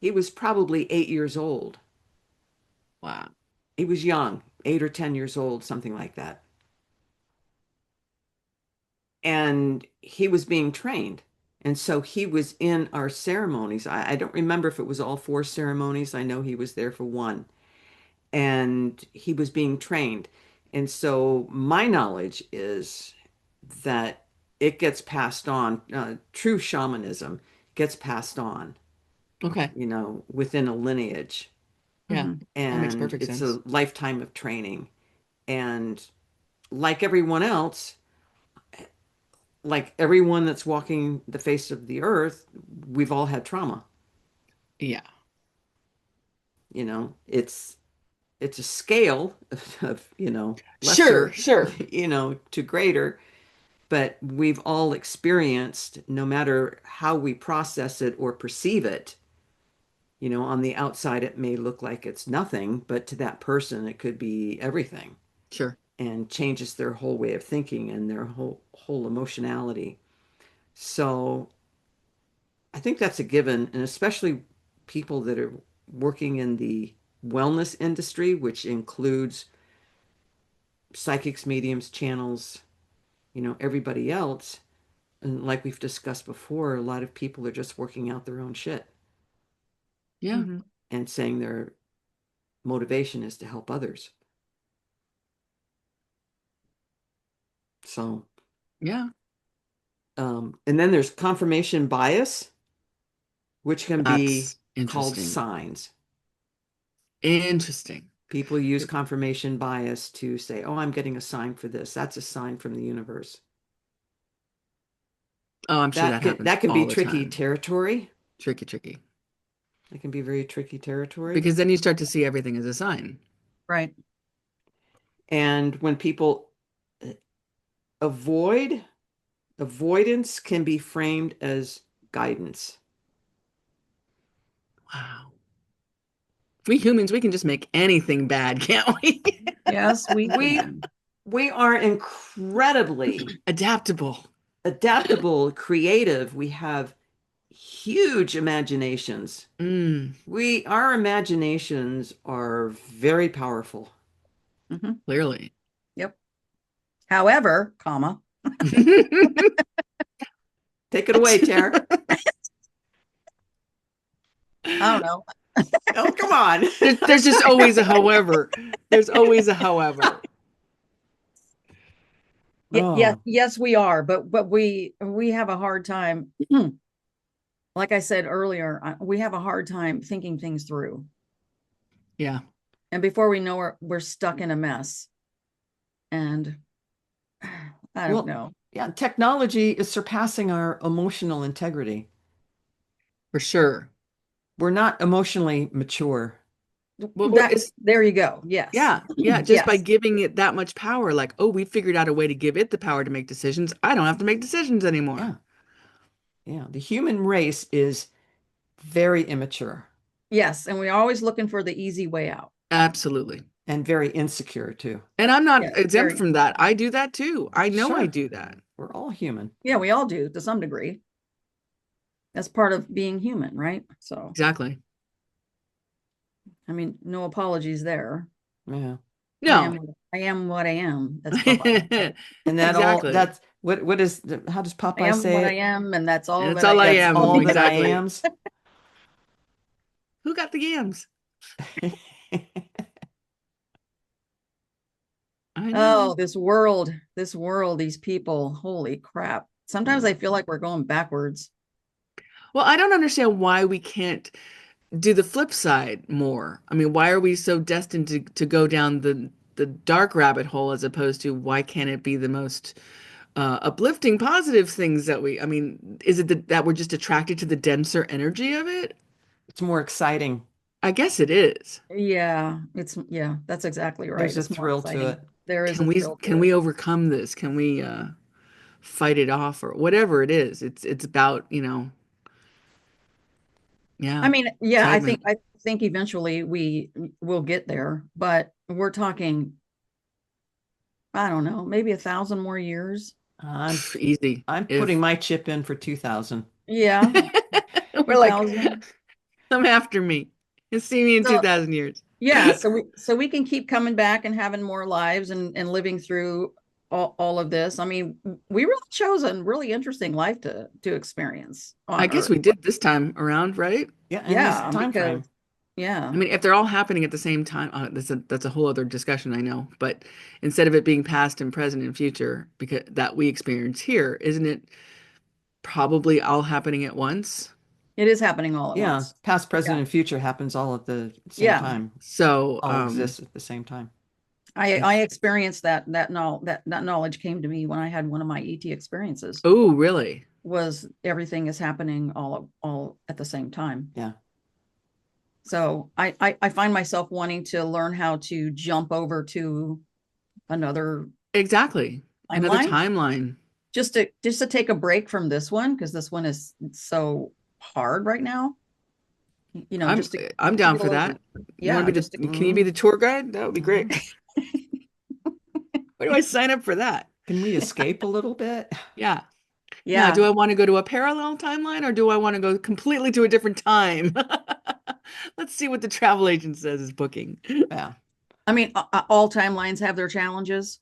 he was probably 8 years old. Wow. He was young, 8 or 10 years old, something like that. And he was being trained. And so he was in our ceremonies. I don't remember if it was all four ceremonies. I know he was there for one. And he was being trained. And so my knowledge is that it gets passed on. True shamanism gets passed on, Okay. within a lineage. Yeah. hmm That makes And perfect it's sense. a lifetime of training. And like everyone else, like everyone that's walking the face of the earth, we've all had trauma. Yeah. It's a scale of, Sure, lesser, sure. to greater, but we've all experienced, no matter how we process it or perceive it. On the outside, it may look like it's nothing, but to that person, it could be everything Sure. and changes their whole way of thinking and their whole emotionality. So I think that's a given, and especially people that are working in the wellness industry, which includes psychics, mediums, channels, everybody else. And like we've discussed before, a lot of people are just working out their own shit Yeah. hmm and saying their motivation is to help others. So, Yeah. and then there's confirmation bias, which can be That's called interesting. signs. Interesting. People use confirmation bias to say, oh, I'm getting a sign for this. That's a sign from the universe. Oh, I'm sure That that can happens that can be all the tricky time. territory. Tricky, tricky. It can be very tricky territory. Because then you start to see everything as a sign. Right. And when people avoid, avoidance can be framed as guidance. Wow. We humans, we can just make anything bad, can't we? Yes, we We can. we are incredibly Adaptable. adaptable, creative. We have huge imaginations. Mm, Our imaginations are very powerful. hmm clearly. Yep. However, comma, Take it away, What? Tara. I don't know. Oh, come on. There's just always a however. There's always a however. Yes, Oh, yes, we are, but we have a hard time. Like I said earlier, we have a hard time thinking things through, Yeah. and before we know it, we're stuck in a mess. And I don't Well, know. yeah, technology is surpassing our emotional integrity. For sure. We're not emotionally mature. Well, That's there you go. Yes. yeah, just by Yes. giving it that much power, like, oh, we figured out a way to give it the power to make decisions. I don't have to make decisions anymore. Yeah, yeah. The human race is very immature Yes. And we're always looking for the easy way out. Absolutely. and very insecure too. And I'm not Yes. exempt Very. from that. I do that too. I know I Sure, do that. we're all human. Yeah, we all do to some degree. That's part of being human, right? So, Exactly. I mean, no apologies there. Yeah. No. I am what I am. That's Popeye. And that all Exactly. that's what is how does I Popeye am say what I it? am, and that's And all it's that I all I That's am. am. all that I Exactly. am's. Who got the yams? I Oh, know. this world, these people, holy crap. Sometimes Yeah. I feel like we're going backwards. Well, I don't understand why we can't do the flip side more. I mean, why are we so destined to go down the dark rabbit hole as opposed to why can't it be the most uplifting, positive things that I mean, is it that we're just attracted to the denser energy of it? It's more exciting. I guess it is. Yeah, that's exactly right. There's a It's more thrill to exciting. it. There is a thrill to Can it. we overcome this? Can we fight it off or whatever it is? It's about, I yeah, mean, yeah, excitement. I think eventually we will get there, but we're talking, I don't know, maybe 1,000 more years. I'm Easy. I'm putting If my chip in for 2000. Yeah, we're like, 2,000. come after me and see me in So 2000 years. yeah, so we can keep coming back and having more lives and living through all of this. I mean, we really chose a really interesting life to experience I on guess Earth. we did this time around, right? Yeah, in this Yeah, time because frame. yeah, I mean, if they're all happening at the same time, that's a whole other discussion, I know. But instead of it being past and present and future, because that we experience here, isn't it probably all happening at once? it is happening all at Yeah, once. past, present, Yeah, and future happens all at the same yeah. time. So, All exists at the same time. I it's experienced that knowledge came to me when I had one of my ET experiences. oh, really? Was everything is happening all at the same time. Yeah. So I find myself wanting to learn how to jump over to another Exactly. Another timeline timeline. just to take a break from this one because this one is so hard right now. You know, I'm just to I'm to down get a for little that. You want yeah, to be just to can you be Mhm. the tour guide? That would be great. Mhm. Where do I sign up for that? Can we escape a little bit? Yeah. Yeah, yeah. do I want to go to a parallel timeline or do I want to go completely to a different time? Let's see what the travel agent says is booking. Yeah. I mean, all timelines have their challenges.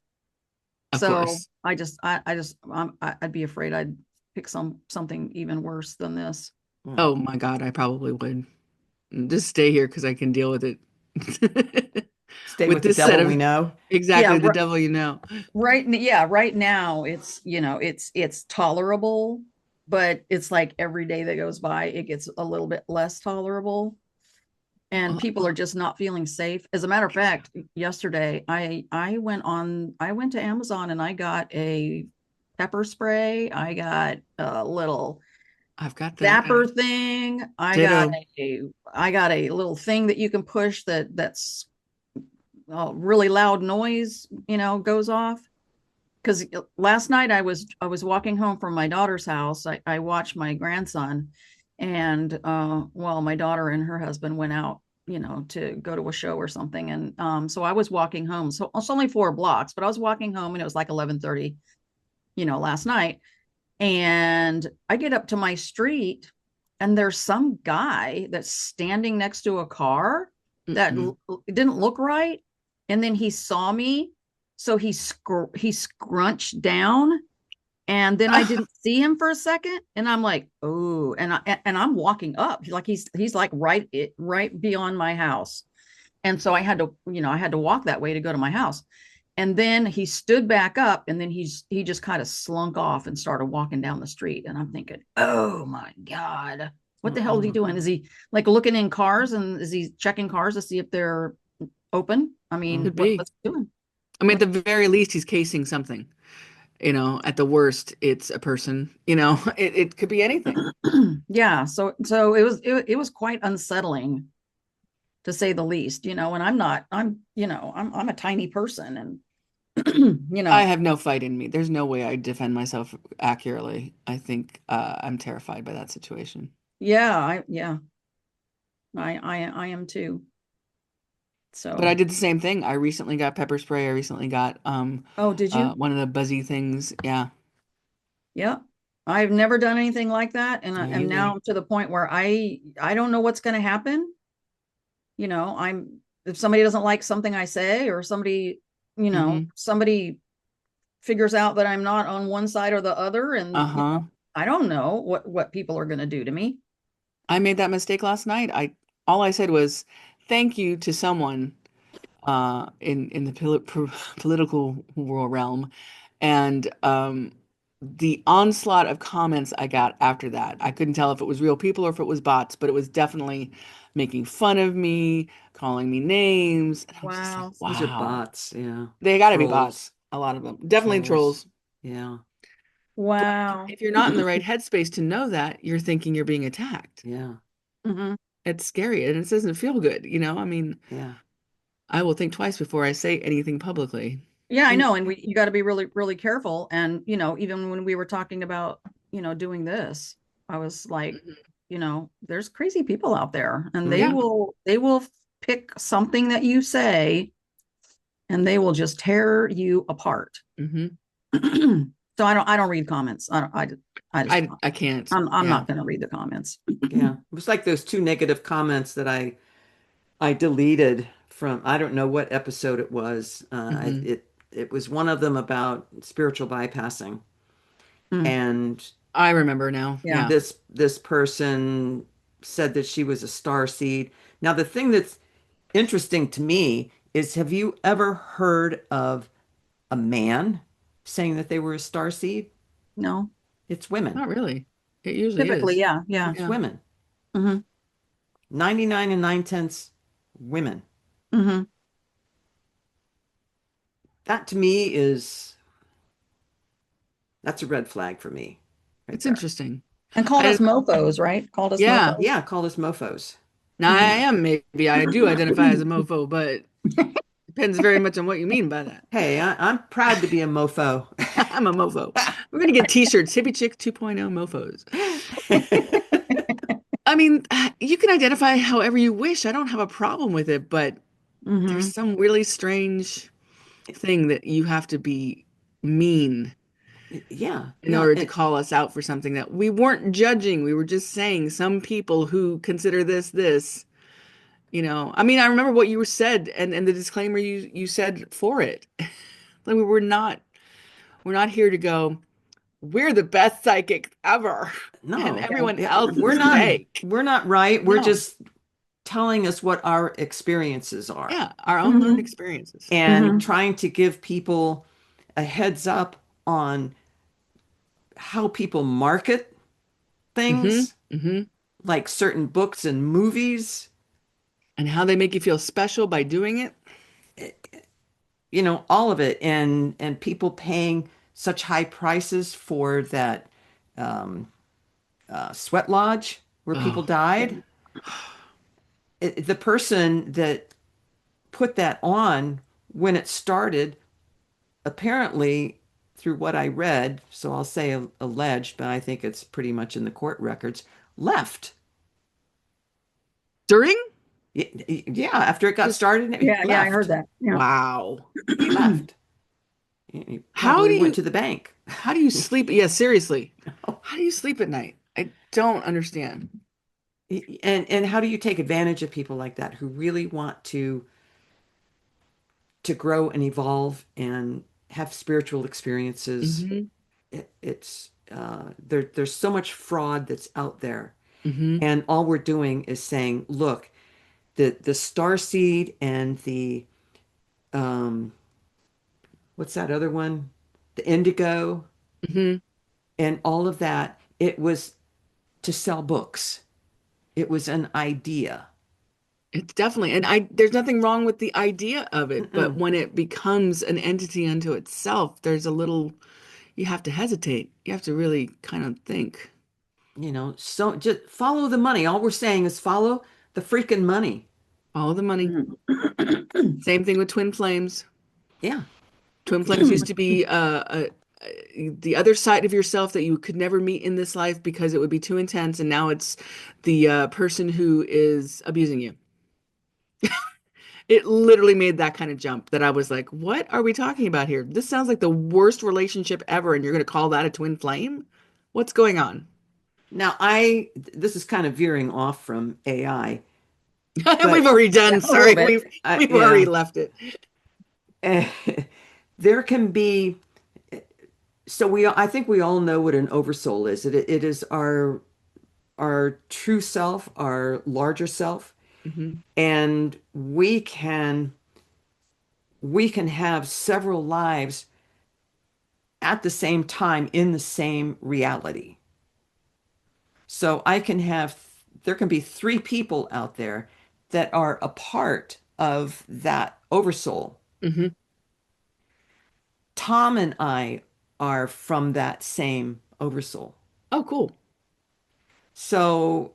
Of So course. I'd be afraid I'd pick something even worse than this. Hmm. Oh my God, I probably would. Just stay here because I can deal with it. Stay With with the this set devil we of know. Yeah, exactly the devil you know. yeah, right now it's, it's tolerable, but it's like every day that goes by, it gets a little bit less tolerable. And Well, people are just not feeling safe. As a matter of fact, yesterday I went to Amazon and I got a pepper spray. I got a little I've got that. zapper thing. Ditto. I got a little thing that you can push that's really loud noise, goes off. Because last night I was walking home from my daughter's house. I watched my grandson, and well, my daughter and her husband went out, to go to a show or something, and so I was walking home. So it's only 4 blocks, but I was walking home, and it was like 11:30, last night, and I get up to my street, and there's some guy that's standing next to a car that Mm-mm. didn't look right. And then he saw me. So he scrunched down. And then I didn't see him for a second. And I'm like, oh, and I'm walking up. Like he's like right beyond my house. And so I had to walk that way to go to my house. And then he stood back up and then he just kind of slunk off and started walking down the street. And I'm thinking, oh my God, what the hell is he Mm-mm. doing? Is he like looking in cars and is he checking cars to see if they're open? I mean, Could be. what's he doing? I mean, at What the very least, he's casing something. At the worst, it's a person, it could be anything. Yeah, so it was quite unsettling to say the least, and I'm a tiny person and I have no fight in me. There's no way I defend myself accurately. I think I'm terrified by that situation. yeah, I am too. But I So, did the same thing. I recently got pepper spray. I recently got oh, did you? one of the buzzy things. Yeah, Yeah. I've never done anything like that, and me and now either. I'm to the point where I don't know what's going to happen. I'm if somebody doesn't like something I say, or Hmm. somebody figures out that I'm not on one side or the other, and Uh-huh. I don't know what people are going to do to me. I made that mistake last night. All I said was thank you to someone in the political world realm, and the onslaught of comments I got after that. I couldn't tell if it was real people or if it was bots, but it was definitely making fun of me, calling me names, and I was just like, Wow. Those are wow, bots. Yeah. they got to be Trolls. bots. A lot of them, definitely Trolls. trolls. Yeah. But Wow. if you're not in the right headspace to know that, you're thinking you're being attacked. Yeah. Hmm. It's scary and it doesn't feel good. I mean, Yeah. I will think twice before I say anything publicly. Yeah, I And know. And you got to be really, really careful. And, even when we were talking about, doing this, I was like, Mhm. there's crazy people out there and they Yeah. Hmm. will pick something that you say and they will just tear you apart. Hmm. So I don't read comments. I just I can't. I'm Yeah. not going to read the comments. Yeah. It was like those two negative comments that I deleted from I don't know what episode it was. Hmm. It was one of them about spiritual bypassing, Mm, and I remember now. yeah. Yeah. this person said that she was a star seed. Now, the thing that's interesting to me is, have you ever heard of a man saying that they were a star seed? No. It's women. Not really. It usually Typically, is. yeah, yeah. It's Yeah. women. Hmm. 99 and 9/10 women. Hmm. That to me that's a red flag for me right It's there. interesting. And called I us mofos, right? Called us Yeah. mofos. Yeah, call us mofos. Now I Hmm. am maybe I do identify as a mofo, but depends very much on what you mean by that. Hey, I'm proud to be a mofo. I'm a mofo. We're gonna get t-shirts, Hippie Chick 2.0 mofos. I mean, you can identify however you wish. I don't have a problem with it, but there's Hmm. some really strange thing that you have to be mean Yeah, in yeah, order to call us out for something that we weren't judging. We were just saying some people who consider this. I mean, I remember what you were said and the disclaimer you said for it. Like we're not here to go, we're the best psychic ever and no, Yeah. everyone yeah, else is fake. we're not right. We're No. just telling us what our experiences are Yeah, our own learned Hmm. experiences. and Hmm. trying to give people a heads up on how people market Hmm. things, Hmm. like certain books and movies, And how they make you feel special by doing it. all of it, and people paying such high prices for that sweat lodge where people Oh, died. The person that put that on when it started, apparently, through what I read, so I'll say alleged, but I think it's pretty much in the court records, left. during? Yeah, after it got Just started, he yeah, yeah. I heard left. that. Yeah. Wow. He left. He How probably do went you to the bank. how do you sleep? Yeah, seriously. How do you sleep at night? I don't understand. And how do you take advantage of people like that who really want to grow and evolve and have spiritual experiences? Hmm. There's so much fraud that's out there, Hmm. and all we're doing is saying, look, the star seed and the um, what's that other one? The indigo Hmm. and all of that. It was to sell books. It was an idea. It's definitely, and there's nothing wrong with the idea of it, but Mm-mm. when it becomes an entity unto itself, there's a little, You have to hesitate. You have to really kind of think. So just follow the money. All we're saying is follow the freaking money. Follow the money. Mhm. Same thing with twin flames. Yeah. Twin flames used to be the other side of yourself that you could never meet in this life because it would be too intense, and now it's the person who is abusing you. It literally made that kind of jump that I was like, what are we talking about here? This sounds like the worst relationship ever, and you're going to call that a twin flame? What's going on? Now, this is kind of veering off from AI, We've but already Yeah, done. a little Sorry, bit. we've already yeah, left it. there can be. I think we all know what an oversoul is. It is our true self, our larger self, Hmm. and we can have several lives at the same time in the same reality. So there can be three people out there that are a part of that oversoul. Hmm. Tom and I are from that same oversoul. Oh, cool. So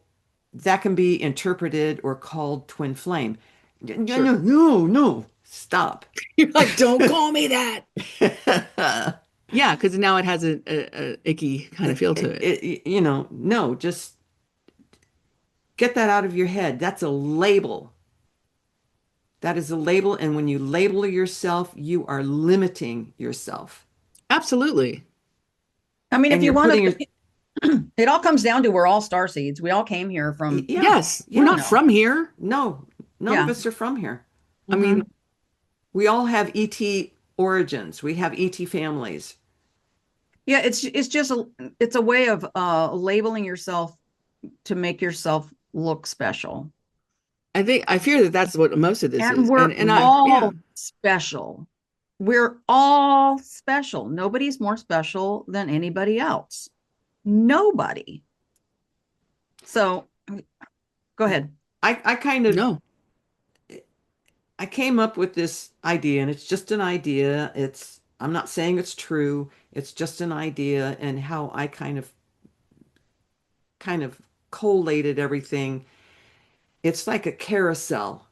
that can be interpreted or called twin flame. No, Sure. no, no, no, stop. You're like, don't call me that. Yeah, because now it has a icky kind of feel to it. No, just get that out of your head. That's a label. That is a label. And when you label yourself, you are limiting yourself. Absolutely. I mean, if And you you're want putting your, to, it all comes down to we're all star seeds. We all came here from, yeah, Yes, we're yeah. not from here. No, none of yeah. us are from here. I mean, Hmm. We all have ET origins. We have ET families. Yeah, it's just it's a way of labeling yourself to make yourself look special. I fear that that's what most of this And is. we're And I yeah, all special. We're all special. Nobody's more special than anybody else. Nobody. So go ahead. I kind of no. I came up with this idea, and it's just an idea. I'm not saying it's true. It's just an idea, and how I kind of collated everything. It's like a carousel,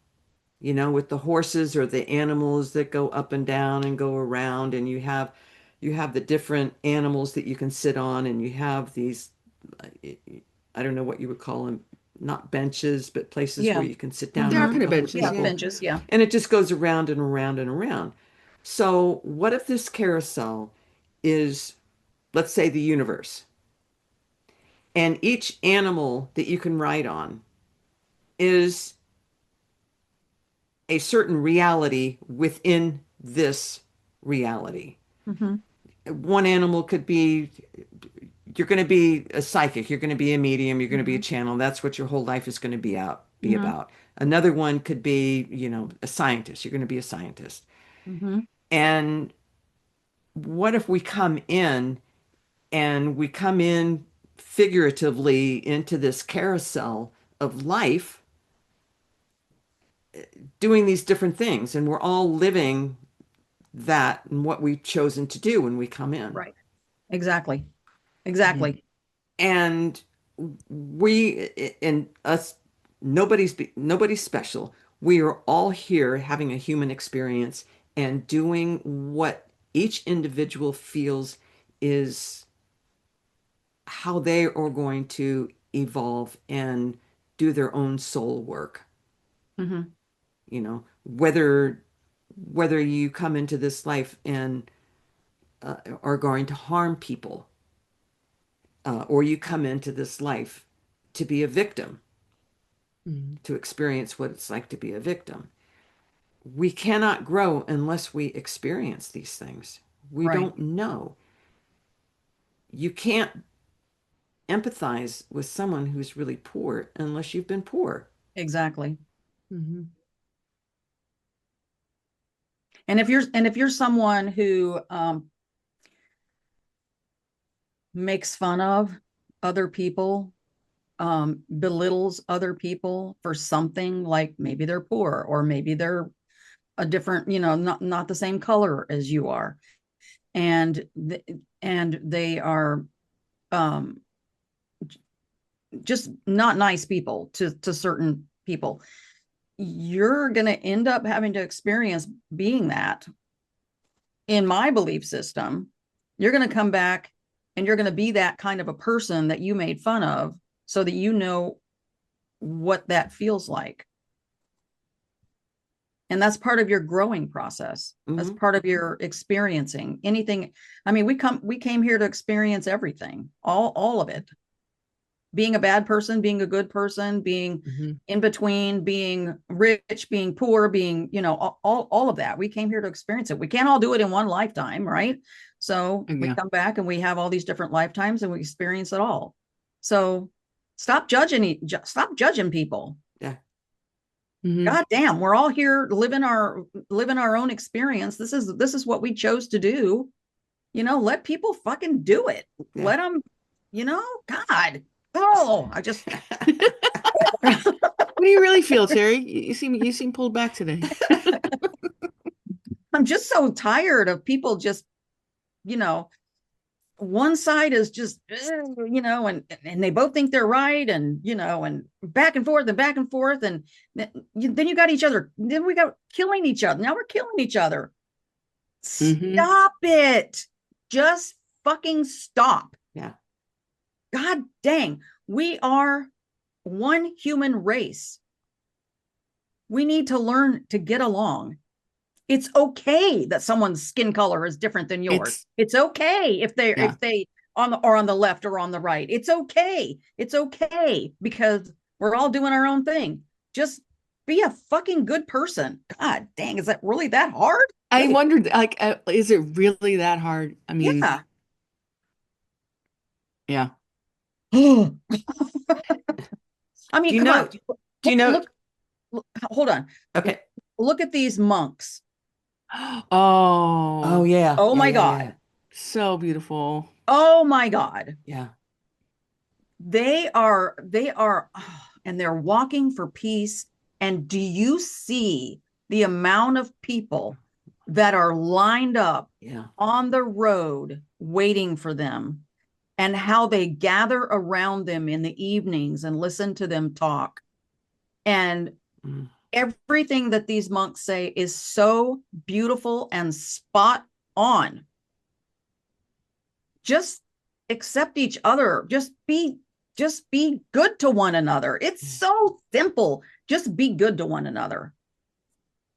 with the horses or the animals that go up and down and go around, and you have the different animals that you can sit on, and you have these, I don't know what you would call them, not benches, but places where Yeah. you can sit down There with are Hmm. a kind of couple of benches, Yeah, yeah. people, binges. Yeah. and it just goes around and around and around. So what if this carousel is, let's say, the universe, and each animal that you can ride on is a certain reality within this reality. Hmm. One animal could be, you're going to be a psychic, you're going to be a medium, you're going to be a Hmm. channel. That's what your whole life is going to be Hmm. about. Another one could be, a scientist. You're going to be a scientist. Hmm. And what if we come in figuratively into this carousel of life, doing these different things, and we're all living that and what we've chosen to do when we come in. Right. Exactly. Mhm. Exactly. And we and us, nobody's special. We are all here having a human experience and doing what each individual feels is how they are going to evolve and do their own soul work. Hmm. Whether you come into this life and are going to harm people, or you come into this life to be a victim, Mhm. to experience what it's like to be a victim. We cannot grow unless we experience these things. We Right. don't know. You can't empathize with someone who's really poor unless you've been poor. Exactly. Mhm. And if you're someone who makes fun of other people, belittles other people for something, like maybe they're poor or maybe they're a different, not the same color as you are. and and they are um, just not nice people to certain people, you're going to end up having to experience being that. In my belief system, you're going to come back and you're going to be that kind of a person that you made fun of, so that you know what that feels like. And that's part of your growing process. That's part of your experiencing anything. I mean, we came here to experience everything, all of it. Being a bad person, being a good person, being in between, being rich, being poor, being, all of that. We came here to experience it. We can't all do it in one lifetime, right? So we come back and we have all these different lifetimes and we experience it all. So stop judging people. Yeah. God damn, we're all here living our own experience. This is what we chose to do. Let people fucking do it. Yeah. Let them, God. Oh, I just. What do you really feel, Terry? You seem pulled back today. I'm just so tired of people just, one side is just, and they both think they're right, and and back and forth and back and forth, and then you got each other. Then we got killing each other. Now we're killing each other. Stop it. Just fucking stop. Yeah. God dang, we are one human race. We need to learn to get along. It's okay that someone's skin color is different than yours. It's okay if they on the left or on the right. It's okay. It's okay, because we're all doing our own thing. Just be a fucking good person. God dang, is that really that hard? I wondered, like, is it really that hard? I mean, yeah. I mean, come on. Do you know? Look, hold on. Okay. Look at these monks. Oh yeah. Oh my God. Yeah. So beautiful. Oh my God. Yeah. They are, and they're walking for peace. And do you see the amount of people that are lined up on the road waiting for them, and how they gather around them in the evenings and listen to them talk? And everything that these monks say is so beautiful and spot on. Just accept each other. Just be good to one another. It's so simple. Just be good to one another.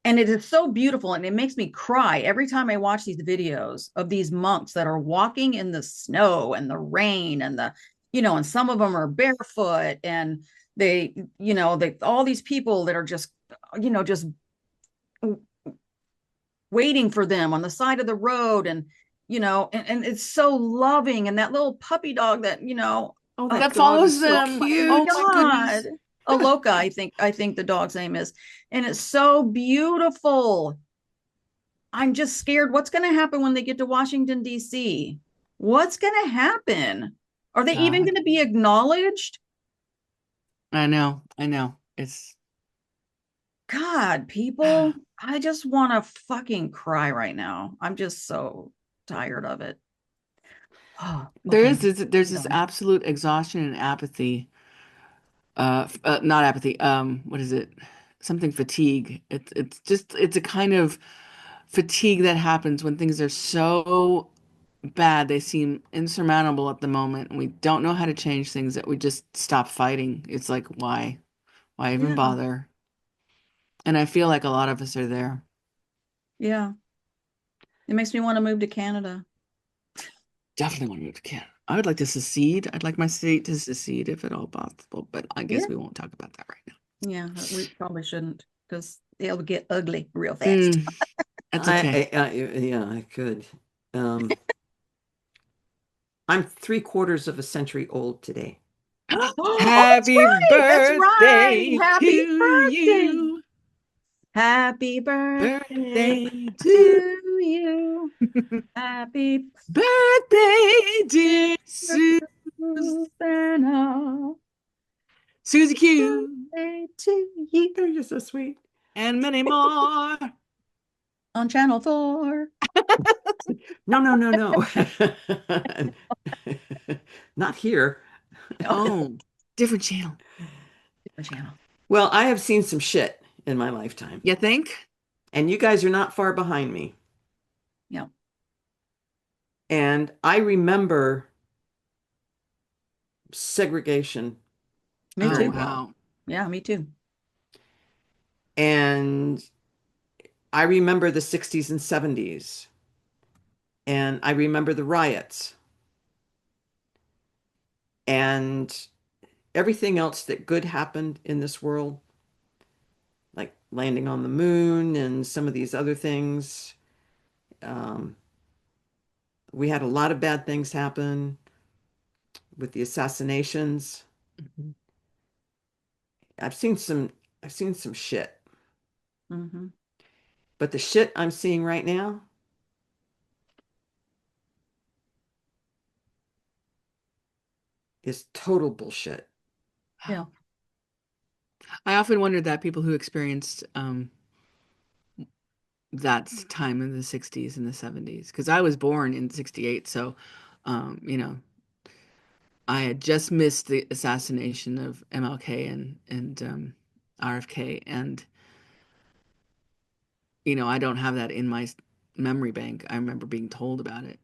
And it is so beautiful. And it makes me cry every time I watch these videos of these monks that are walking in the snow and the rain and and some of them are barefoot, and they all these people that are just waiting for them on the side of the road, and it's so loving. And that little puppy dog that that follows them. So cute. Oh my goodness. Aloka, I think the dog's name is, and it's so beautiful. I'm just scared. What's going to happen when they get to Washington, D.C.? What's going to happen? Are they even going to be acknowledged? I know. It's God, people. I just want to fucking cry right now. I'm just so tired of it. There's this absolute exhaustion and apathy. Not apathy. What is it? Something fatigue. It's a kind of fatigue that happens when things are so bad, they seem insurmountable at the moment, and we don't know how to change things, that we just stop fighting. It's like, why even bother? And I feel like a lot of us are there. Yeah. It makes me want to move to Canada. Definitely want to move to Canada. I would like to secede. I'd like my state to secede if at all possible, but I guess we won't talk about that right now. Yeah, we probably shouldn't, because it'll get ugly real fast. That's okay. I could. I'm 3/4 of a century old today. Happy birthday to you. Happy birthday to you. Happy birthday, dear Susanna. Susie Q. Birthday to you. You're so sweet. And many more. On Channel 4. No, no, no, no. Not here. Oh, different channel. Different channel. Well, I have seen some shit in my lifetime, You think? and you guys are not far behind me. Yeah, And I remember segregation me Oh, very too. well. wow. Yeah, me too. And I remember the 60s and 70s. And I remember the riots and everything else that good happened in this world, like landing on the moon and some of these other things. Um, we had a lot of bad things happen with the assassinations. Mhm. I've seen some I've seen some shit. Hmm. But the shit I'm seeing right now is total bullshit. Yeah. Wow. I often wondered that people who experienced that time in the 60s and the 70s, because I was born in 68, so you know, I had just missed the assassination of MLK and RFK, and I don't have that in my memory bank. I remember being told about it.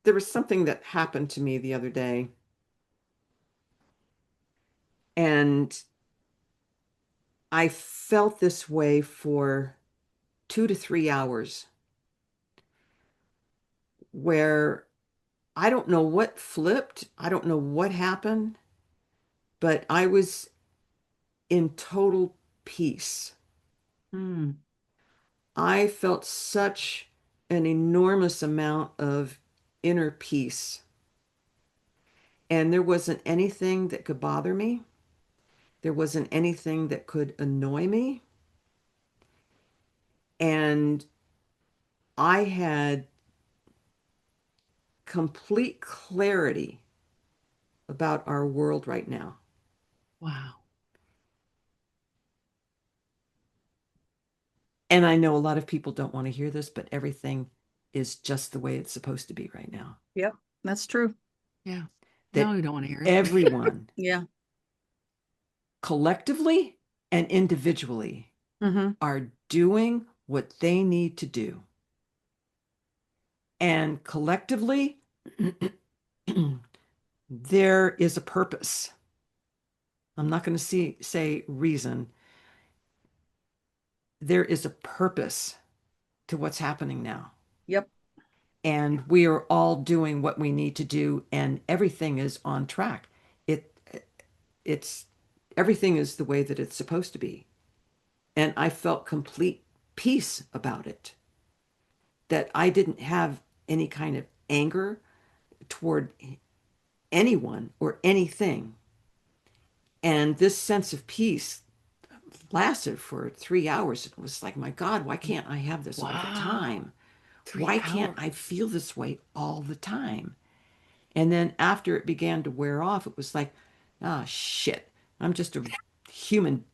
There was something that happened to me the other day, and I felt this way for 2 to 3 hours, where I don't know what flipped, I don't know what happened, but I was in total peace. Mm. I felt such an enormous amount of inner peace, and there wasn't anything that could bother me. There wasn't anything that could annoy me. And I had complete clarity about our world right now. Wow. And I know a lot of people don't want to hear this, but everything is just the way it's supposed to be right now. Yep, that's true. Yeah. No, That you don't want to hear it. everyone, Yeah. collectively and individually, Hmm. are doing what they need to do. And collectively, there is a purpose. I'm not going to say reason. There is a purpose to what's happening now. Yep. And we are all doing what we need to do, and everything is on track. It it's everything is the way that it's supposed to be. And I felt complete peace about it. That I didn't have any kind of anger toward anyone or anything. And this sense of peace lasted for 3 hours. It was like, my God, why can't I have this all the Wow. time? Three Why can't hours. I feel this way all the time? And then after it began to wear off, it was like, ah, shit, I'm just a human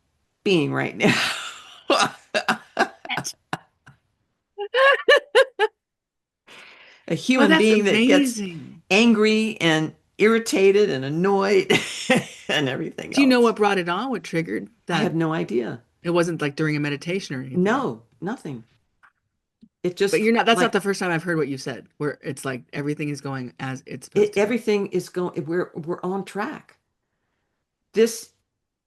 being right now. A Oh, human that's being that gets amazing. angry and irritated and annoyed and everything Do you know else. what brought it on? What triggered I that? have no idea. It wasn't like during a meditation or anything. No, nothing. It But just that's not like the first time I've heard what you said, where it's like everything is going as it's supposed to go. everything is going, we're on track. This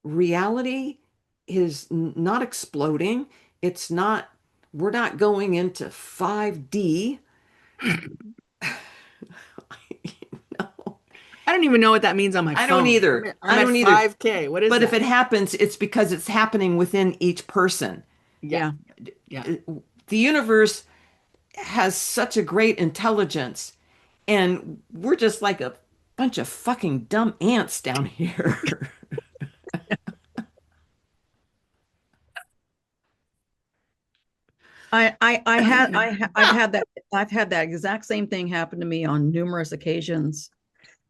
reality is not exploding. It's not, we're not going into 5D. No, I don't even know what that means on my I don't phone. either. I'm I at don't either. 5K. What is But if that? it happens, it's because it's happening within each person. Yeah. Yeah. Yeah. The universe has such a great intelligence, and we're just like a bunch of fucking dumb ants down here. I've had that exact same thing happen to me on numerous occasions.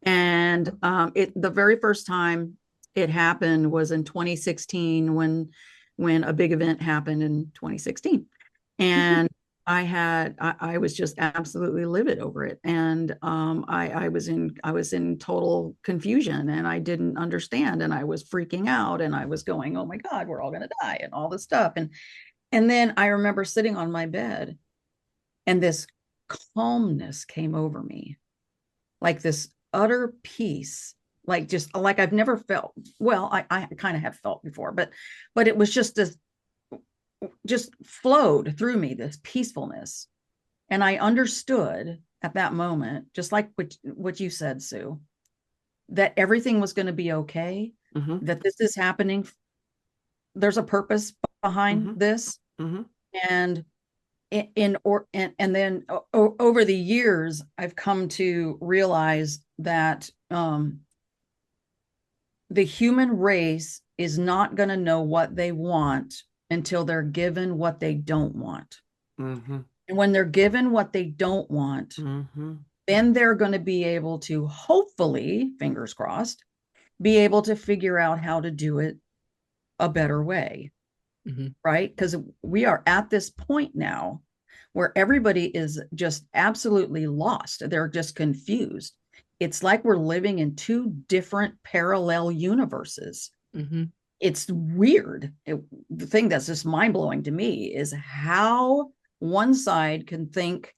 And the very first time it happened was in 2016 when a big event happened in 2016. And I was just absolutely livid over it. And I was in total confusion and I didn't understand and I was freaking out and I was going, oh my God, we're all gonna die and all this stuff. And then I remember sitting on my bed and this calmness came over me, like this utter peace, like just like I've never felt. Well, I kind of have felt before, but it was just this, just flowed through me, this peacefulness. And I understood at that moment, just like what you said, Sue, that everything was going to be okay, Mm-hmm. that this is happening. There's a purpose behind Mm-hmm. this. Mm-hmm. And and then over the years, I've come to realize that the human race is not going to know what they want until they're given what they don't want. Mm-hmm. And when they're given what they don't want, Mm-hmm. then they're going to be able to, hopefully, fingers crossed, be able to figure out how to do it a better way. Mm-hmm. Right? Because we are at this point now where everybody is just absolutely lost. They're just confused. It's like we're living in two different parallel universes. Mm-hmm. It's weird. The thing that's just mind blowing to me is how one side can think.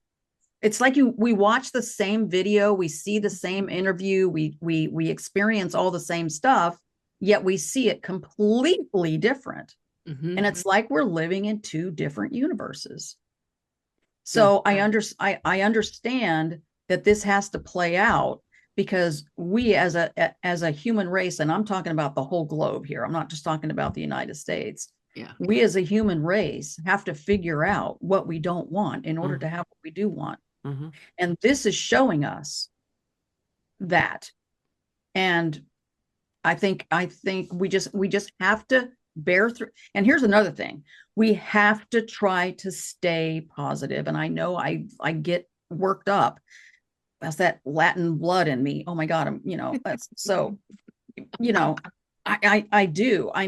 It's like we watch the same video, we see the same interview, we experience all the same stuff, yet we see it completely different. Mm-hmm. And it's like we're living in two different universes. Yeah. So I understand that this has to play out because we as a human race, and I'm talking about the whole globe here, I'm not just talking about the United States. Yeah. We as a human race have to figure out what we don't want in order to have what we do want. Mm-hmm. And this is showing us that. And I think we just have to bear through. And here's another thing. We have to try to stay positive. And I know I get worked up. That's that Latin blood in me. Oh my God, that's so, I do. I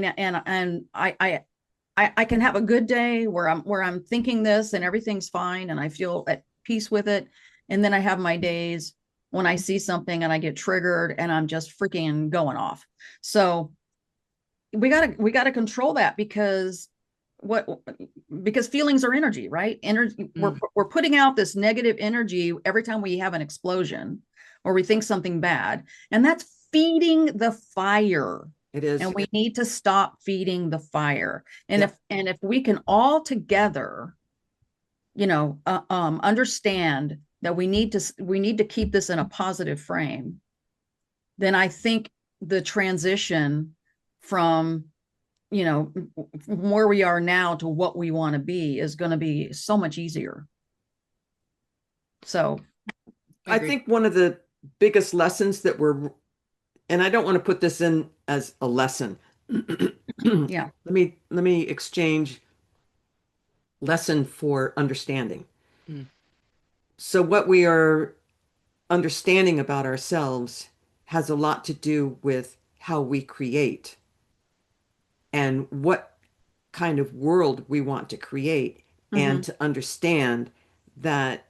can have a good day where I'm thinking this and everything's fine and I feel at peace with it. And then I have my days when I see something and I get triggered and I'm just freaking going off. So we gotta control that because feelings are energy, right? Energy. We're putting out this negative energy every time we have an explosion or we think something bad, and that's feeding the fire. It is. And we need to stop feeding the fire. And if we can all together, understand that we need to keep this in a positive frame, then I think the transition from where we are now to what we want to be is going to be so much easier. So I think one of the biggest lessons that and I don't want to put this in as a lesson. yeah. Let me exchange lesson for understanding. So what we are understanding about ourselves has a lot to do with how we create and what kind of world we want to create, and to understand that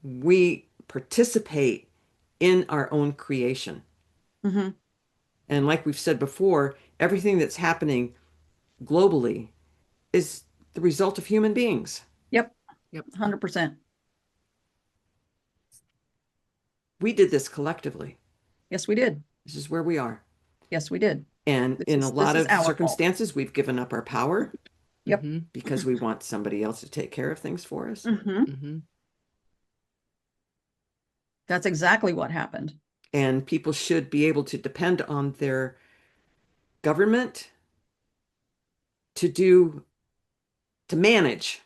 we participate in our own creation. And like we've said before, everything that's happening globally is the result of human beings. Yep. 100%. We did this collectively. Yes, we did. This is where we are. Yes, we did. And in a lot of circumstances, we've given up our power. Yep. Because we want somebody else to take care of things for us. That's exactly what happened. And people should be able to depend on their government to manage,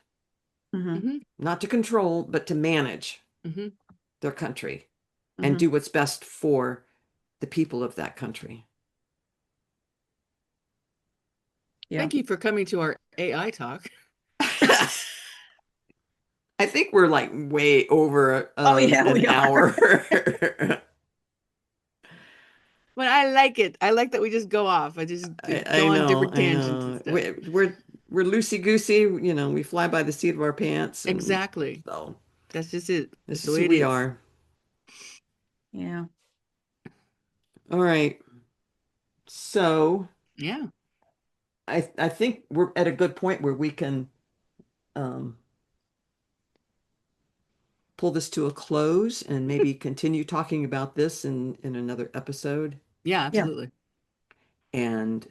not to control, but to manage their country and do what's best for the people of that country. Yeah. Thank you for coming to our AI talk. I think we're like way over an hour. But I like it. I like that we just go off. I just go on different tangents and stuff. We're we're loosey-goosey, we fly by the seat of our pants, and Exactly. so That's just it. this That's the is way who it we is. are. Yeah. All right. So Yeah. I think we're at a good point where we can um, pull this to a close and maybe continue talking about this in another episode. Yeah, Yeah. absolutely. And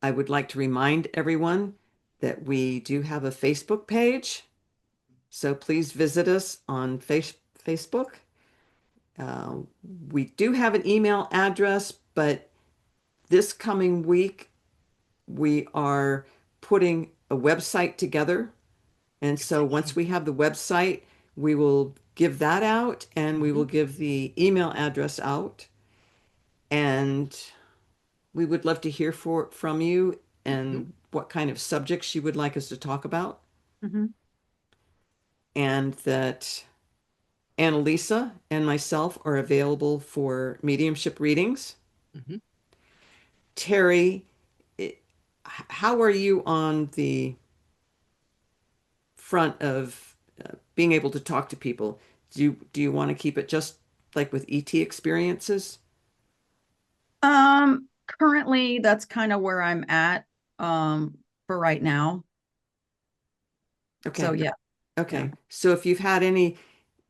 I would like to remind everyone that we do have a Facebook page. So please visit us on Facebook. Uh, we do have an email address, but this coming week we are putting a website together. And so once we have the website, we will give that out and we Mhm. will give the email address out. And we would love to hear from you Mhm. and what kind of subjects you would like us to talk about. Hmm. And that Annalisa and myself are available for mediumship readings. Mhm. Terry, how are you on the front of being able to talk to people? Do you want to keep it just like with ET experiences? Currently that's kind of where I'm at for right now. So Okay. yeah. Yeah. Okay. So if you've had any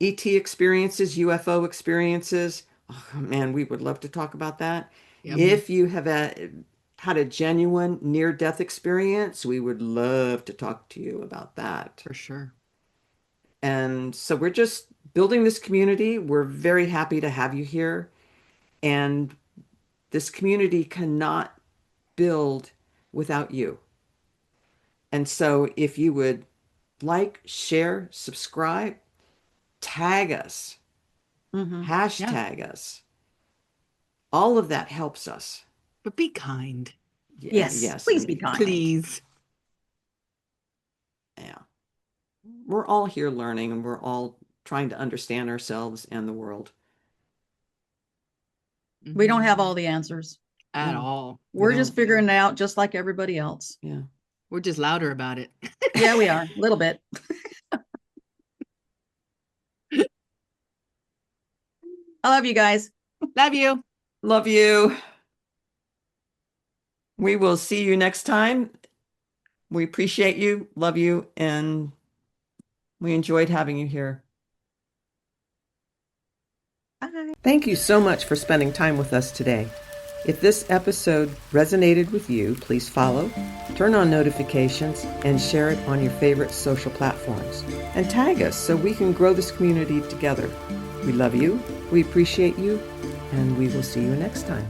ET experiences, UFO experiences, oh man, we would love to talk about that. Yep. Mhm. If you have had a genuine near-death experience, we would love to talk to you about that. For sure. And so we're just building this community. We're very happy to have you here. And this community cannot build without you. And so if you would like, share, subscribe, tag us, Hmm. Yeah. hashtag us, all of that helps us. But be kind, Yeah, Yes, yes, please and be be kind. kind. please. Yeah. We're all here learning and we're all trying to understand ourselves and the world. We don't Mhm. have all the answers. At No, all. we We're just don't. figuring it out just like everybody else. Yeah. We're just louder about it. Yeah, we are. A little bit. I love you guys. Love you. Love you. We will see you next time. We appreciate you, love you, and we enjoyed having you here. Bye. Thank you so much for spending time with us today. If this episode resonated with you, please follow, turn on notifications, and share it on your favorite social platforms. And tag us so we can grow this community together. We love you, we appreciate you, and we will see you next time.